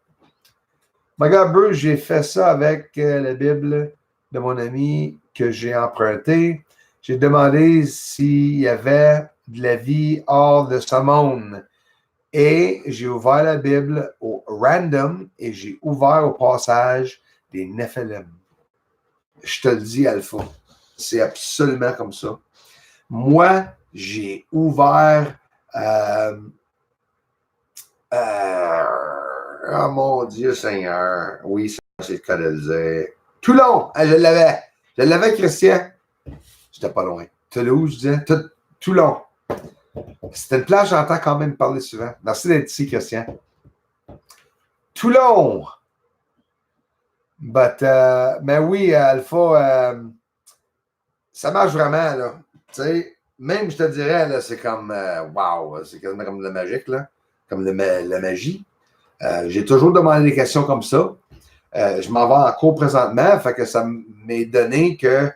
My God, Bruce, j'ai fait ça avec la Bible de mon ami que j'ai emprunté. J'ai demandé s'il y avait de la vie hors de ce monde. Et j'ai ouvert la Bible au random et j'ai ouvert au passage des Néphilim. Je te le dis, Alpha. C'est absolument comme ça. Moi, j'ai ouvert... oh mon Dieu Seigneur. Oui, ça, c'est le cas de le dire. Toulon! Je l'avais. Je l'avais, Christian. J'étais pas loin. Toulouse, je disais. Toulon. C'était une place, j'entends quand même parler souvent. Merci d'être ici, Christian. Toulon! Mais oui, Alpha, ça marche vraiment, là. Tu sais, même, je te dirais, là, c'est comme, wow, c'est quasiment comme de la magique, là. Comme la magie. J'ai toujours demandé des questions comme ça. Je m'en vais en cours présentement, fait que ça m'est donné que,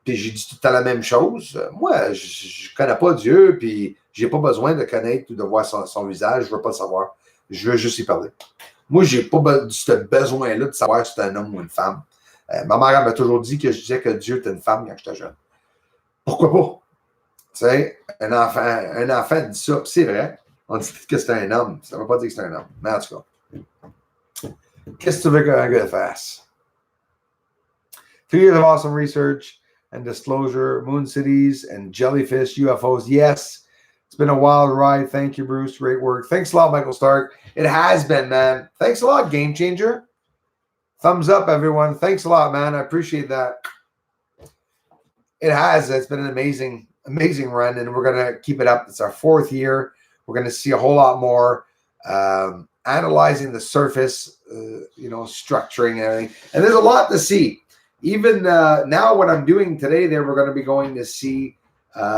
puis j'ai dit tout le temps la même chose. Moi, je connais pas Dieu, puis j'ai pas besoin de connaître ou de voir son visage. Je veux pas le savoir. Je veux juste y parler. Moi, j'ai pas ce besoin-là de savoir si c'est un homme ou une femme. Ma mère m'a toujours dit que je disais que Dieu était une femme quand j'étais jeune. Pourquoi pas? Tu sais, un enfant dit ça, puis c'est vrai. On dit que c'est un homme. Ça ne veut pas dire que c'est un homme. Mais en tout cas, qu'est-ce que tu veux qu'un gars fasse? 2 years of awesome research and disclosure, moon cities and jellyfish, UFOs. Yes, it's been a wild ride. Thank you, Bruce. Great work. Thanks a lot, Michael Stark. It has been, man. Thanks a lot, Game Changer. Thumbs up, everyone. Thanks a lot, man. I appreciate that. It has. It's been an amazing run, and we're going to keep it up. It's our 4th year. We're going to see a whole lot more analyzing the surface, structuring and everything. And there's a lot to see. Even now, what I'm doing today, we're going to be going to see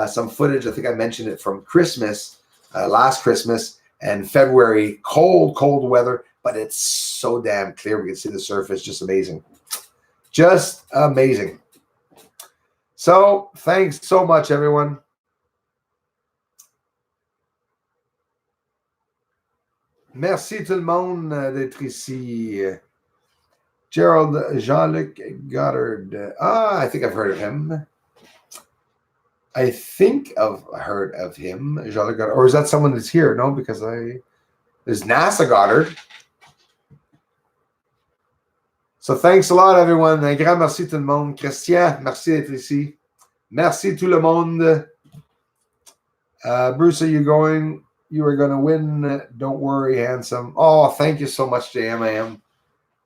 some footage. I think I mentioned it from Christmas, last Christmas and February. Cold weather, but it's so damn clear. We can see the surface. Just amazing. Just amazing. So thanks so much, everyone. Merci tout le monde d'être ici. Gerald Jean-Luc Goddard. I think I've heard of him. I think I've heard of him, Jean-Luc Goddard. Or is that someone that's here? No, because there's NASA Goddard. So thanks a lot, everyone. Un grand merci tout le monde. Christian, merci d'être ici. Merci tout le monde. Bruce, are you going? You are going to win. Don't worry, handsome. Oh, thank you so much, JM. I am.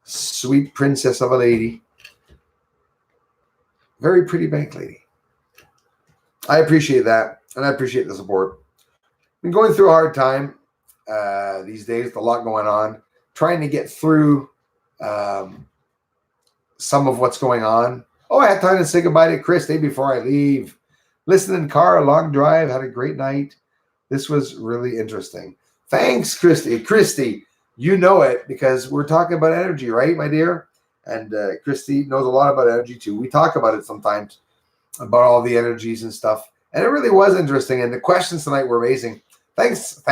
Sweet princess of a lady. Very pretty bank lady. I appreciate that, and I appreciate the support. Been going through a hard time these days with a lot going on. Trying to get through some of what's going on. Oh, I had time to say goodbye to Christy before I leave. Listen in the car, a long drive, had a great night. This was really interesting. Thanks, Christy. Christy, you know it because we're talking about energy, right, my dear? And Christy knows a lot about energy too. We talk about it sometimes, about all the energies and stuff. And it really was interesting. And the questions tonight were amazing. Thanks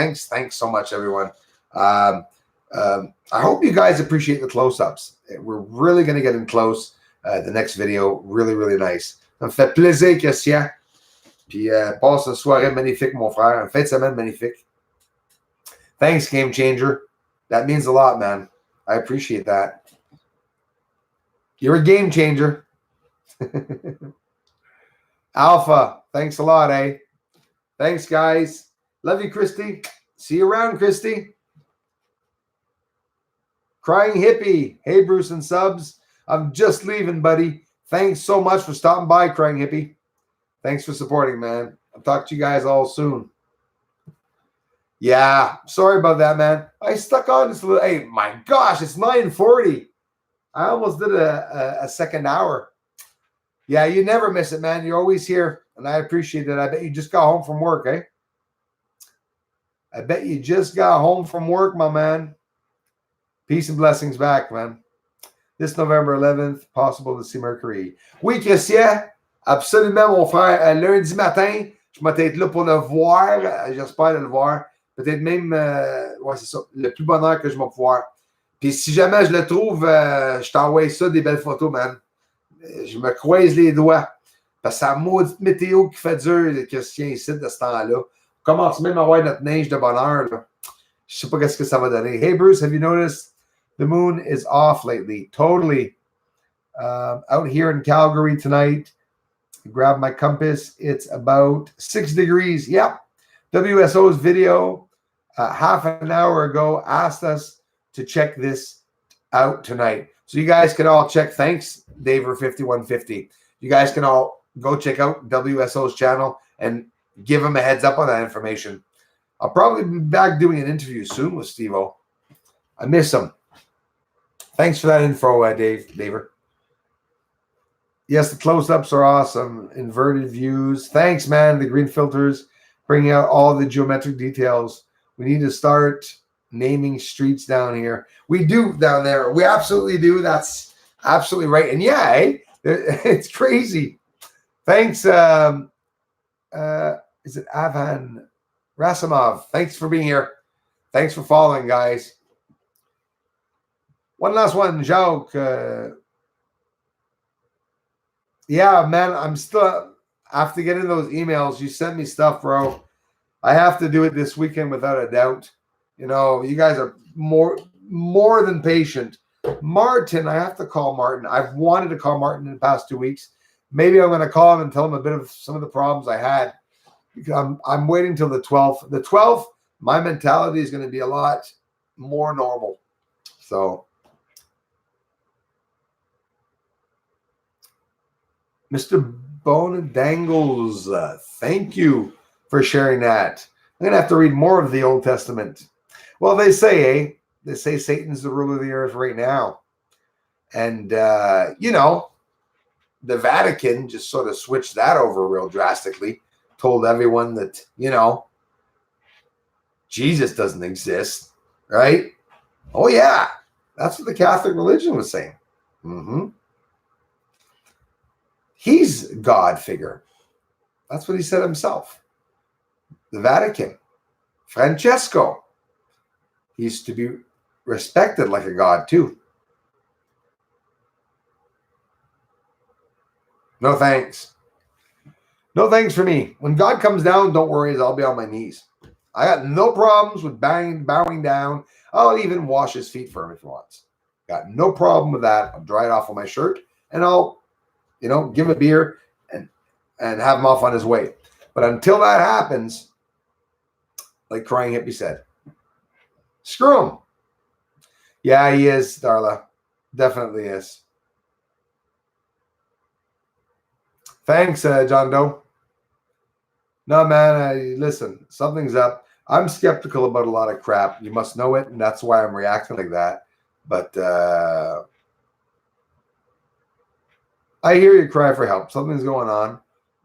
so much, everyone. I hope you guys appreciate the close-ups. We're really going to get in close. The next video, really, really nice. Ça me fait plaisir, Christian. Puis passe une soirée magnifique, mon frère. Une fin de semaine magnifique. Thanks, Game Changer. That means a lot, man. I appreciate that. You're a game changer. Alpha, thanks a lot, eh? Thanks, guys. Love you, Christy. See you around, Christy. Crying Hippie. Hey, Bruce and subs. I'm just leaving, buddy. Thanks so much for stopping by, Crying Hippie. Thanks for supporting, man. I'll talk to you guys all soon. Yeah, sorry about that, man. I stuck on this little. Hey, my gosh, it's 9:40. I almost did a second hour. Yeah, you never miss it, man. You're always here, and I appreciate it. I bet you just got home from work, eh? I bet you just got home from work, my man. Peace and blessings back, man. This November 11th, possible to see Mercury. Oui, Christian, absolument, mon frère. Lundi matin, je vais être là pour le voir. J'espère le voir. Peut-être même, ouais, c'est ça, le plus bonheur que je vais pouvoir. Puis si jamais je le trouve, je t'envoie ça, des belles photos, man. Je me croise les doigts. Parce que c'est la maudite météo qui fait dur, Christian, ici, de ce temps-là. On commence même à avoir notre neige de bonheur, là. Je sais pas qu'est-ce que ça va donner. Hey, Bruce, have you noticed the moon is off lately? Totally. Out here in Calgary tonight, grab my compass. It's about 6 degrees. Yep. WSO's video half an hour ago asked us to check this out tonight. So you guys can all check. Thanks, Daver5150. You guys can all go check out WSO's channel and give him a heads up on that information. I'll probably be back doing an interview soon with Steve-O. I miss him. Thanks for that info, Daver. Yes, the close-ups are awesome. Inverted views. Thanks, man. The green filters bringing out all the geometric details. We need to start naming streets down here. We do down there. We absolutely do. That's absolutely right. And yeah, it's crazy. Thanks. Is it Avan Rasimov? Thanks for being here. Thanks for following, guys. One last one, Jacques. Yeah, man, I'm still after getting those emails. You sent me stuff, bro. I have to do it this weekend without a doubt. You know, you guys are more than patient. Martin, I have to call Martin. I've wanted to call Martin in the past 2 weeks. Maybe I'm going to call him and tell him a bit of some of the problems I had. Because I'm waiting till the 12th. The 12th, my mentality is going to be a lot more normal. So, Mr. Bonadangles, thank you for sharing that. I'm going to have to read more of the Old Testament. Well, they say Satan's the ruler of the earth right now. And, you know, the Vatican just sort of switched that over real drastically, told everyone that, you know, Jesus doesn't exist, right? Oh, yeah. That's what the Catholic religion was saying. Mm-hmm. He's God figure. That's what he said himself. The Vatican. Francesco. He's to be respected like a god too. No thanks. No thanks for me. When God comes down, don't worry, I'll be on my knees. I got no problems with bowing down. I'll even wash his feet for him if he wants. Got no problem with that. I'll dry it off on my shirt and I'll, give him a beer and have him off on his way. But until that happens, like Crying Hippie said, screw him. Yeah, he is, Darla. Definitely is. Thanks, John Doe. No, man, listen, something's up. I'm skeptical about a lot of crap. You must know it, and that's why I'm reacting like that. But I hear you cry for help. Something's going on.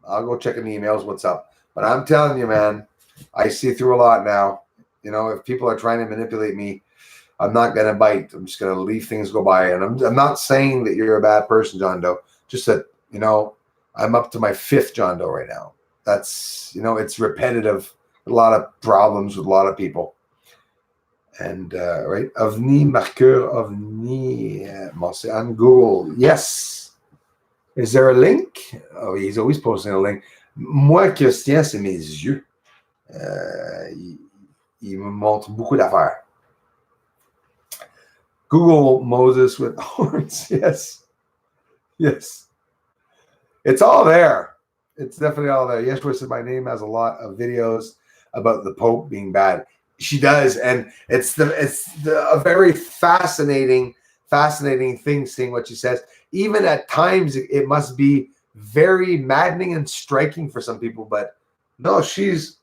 I'll go check in the emails. What's up? But I'm telling you, man, I see through a lot now. If people are trying to manipulate me, I'm not going to bite. I'm just going to leave things go by. And I'm not saying that you're a bad person, John Doe. Just that, I'm up to my 5th John Doe right now. That's, it's repetitive. A lot of problems with a lot of people. And, right? Ovni, marqueur, ovni, on Google. Yes. Is there a link? Oh, he's always posting a link. Moi, Christian, c'est mes yeux. Il me montre beaucoup d'affaires. Google Moses with horns. Yes. Yes. It's all there. It's definitely all there. Yeshua said my name has a lot of videos about the Pope being bad. She does, and it's a very fascinating thing seeing what she says. Even at times, it must be very maddening and striking for some people. But no, she's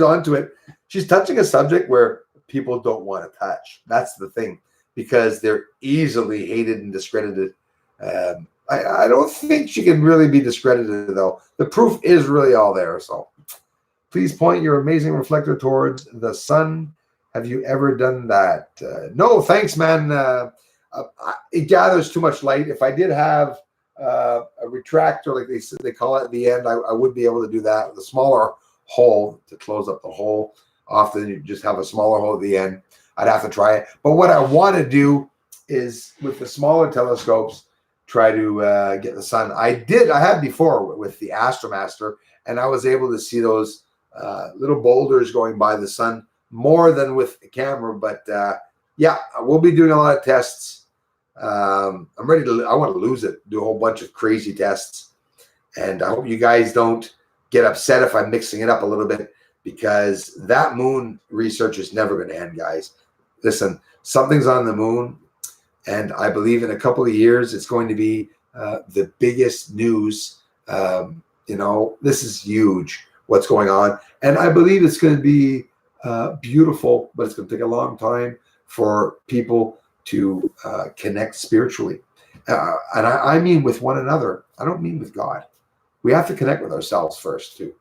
onto it. She's touching a subject where people don't want to touch. That's the thing, because they're easily hated and discredited. I don't think she can really be discredited, though. The proof is really all there. So please point your amazing reflector towards the sun. Have you ever done that? No, thanks, man. It gathers too much light. If I did have a retractor, like they call it at the end, I would be able to do that with a smaller hole to close up the hole. Often you just have a smaller hole at the end. I'd have to try it. But what I want to do is, with the smaller telescopes, try to get the sun. I had before with the Astromaster, and I was able to see those little boulders going by the sun more than with the camera. But yeah, we'll be doing a lot of tests. I'm ready to. I want to lose it. Do a whole bunch of crazy tests, and I hope you guys don't get upset if I'm mixing it up a little bit, because that moon research is never going to end, guys. Listen, something's on the moon, and I believe in a couple of years it's going to be the biggest news. This is huge. What's going on, and I believe it's going to be beautiful, but it's going to take a long time for people to connect spiritually. And I mean with one another. I don't mean with God. We have to connect with ourselves first, too.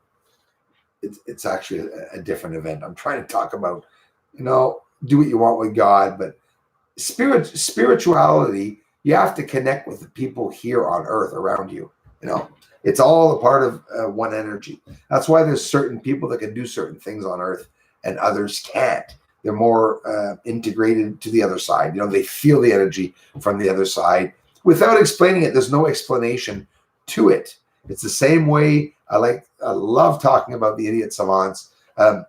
It's actually a different event. I'm trying to talk about, do what you want with God, but spirituality, you have to connect with the people here on earth around you. It's all a part of one energy. That's why there's certain people that can do certain things on earth and others can't. They're more integrated to the other side. They feel the energy from the other side. Without explaining it, there's no explanation to it. It's the same way I love talking about the idiot savants. Have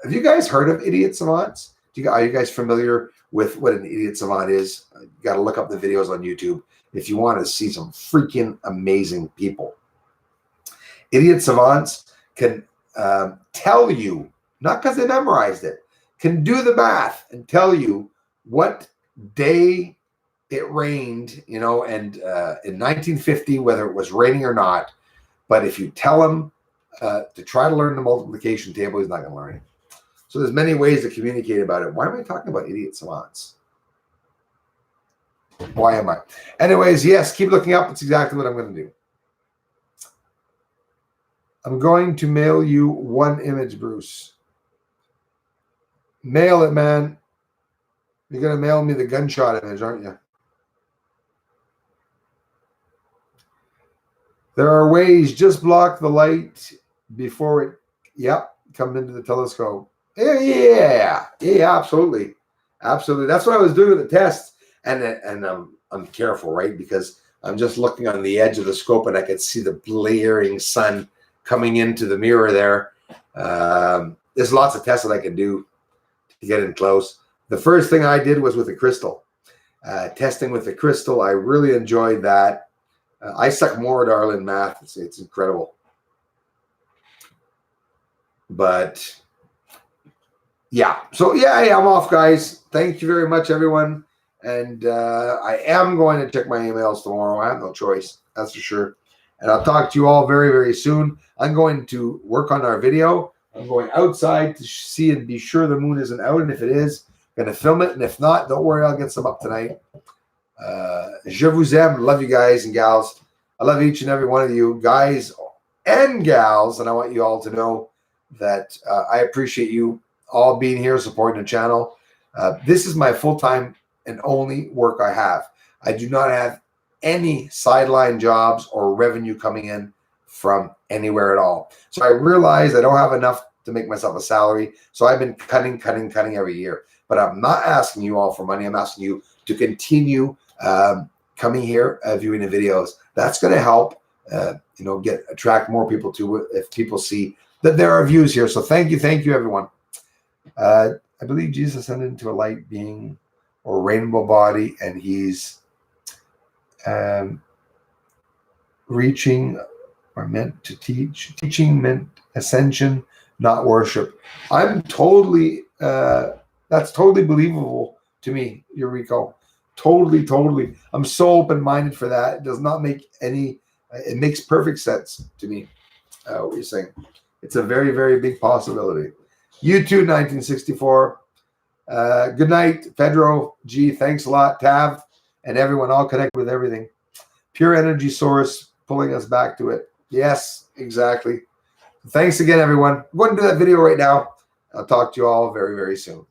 you guys heard of idiot savants? Are you guys familiar with what an idiot savant is? You got to look up the videos on YouTube if you want to see some freaking amazing people. Idiot savants can tell you, not because they memorized it, can do the math and tell you what day it rained, and in 1950, whether it was raining or not. But if you tell him to try to learn the multiplication table, he's not going to learn it. So there's many ways to communicate about it. Why am I talking about idiot savants? Why am I? Anyways, yes, keep looking up. It's exactly what I'm going to do. I'm going to mail you one image, Bruce. Mail it, man. You're going to mail me the gunshot image, aren't you? There are ways. Just block the light before it, come into the telescope. Yeah, absolutely. Absolutely. That's what I was doing with the test. And I'm careful, right? Because I'm just looking on the edge of the scope and I could see the blaring sun coming into the mirror there. There's lots of tests that I can do to get in close. The first thing I did was with the crystal. Testing with the crystal, I really enjoyed that. I suck more at Arlen math. It's incredible. But yeah, so yeah, I'm off, guys. Thank you very much, everyone. And I am going to check my emails tomorrow. I have no choice, that's for sure. And I'll talk to you all very, very soon. I'm going to work on our video. I'm going outside to see and be sure the moon isn't out. And if it is, I'm going to film it. And if not, don't worry, I'll get some up tonight. Je vous aime. Love you guys and gals. I love each and every one of you, guys and gals. And I want you all to know that I appreciate you all being here, supporting the channel. This is my full-time and only work I have. I do not have any sideline jobs or revenue coming in from anywhere at all. So I realized I don't have enough to make myself a salary. So I've been cutting every year. But I'm not asking you all for money. I'm asking you to continue coming here, viewing the videos. That's going to help, attract more people to it if people see that there are views here. So thank you, everyone. I believe Jesus ascended into a light being or rainbow body, and he's reaching or meant to teach. Teaching meant ascension, not worship. I'm totally, that's totally believable to me, Eureka. Totally. I'm so open-minded for that. It does not make any, it makes perfect sense to me, what you're saying. It's a very, very big possibility. You too, 1964. Good night, Pedro G. Thanks a lot, Tav, and everyone. All connected with everything. Pure energy source pulling us back to it. Yes, exactly. Thanks again, everyone. I'm going to do that video right now. I'll talk to you all very, very soon.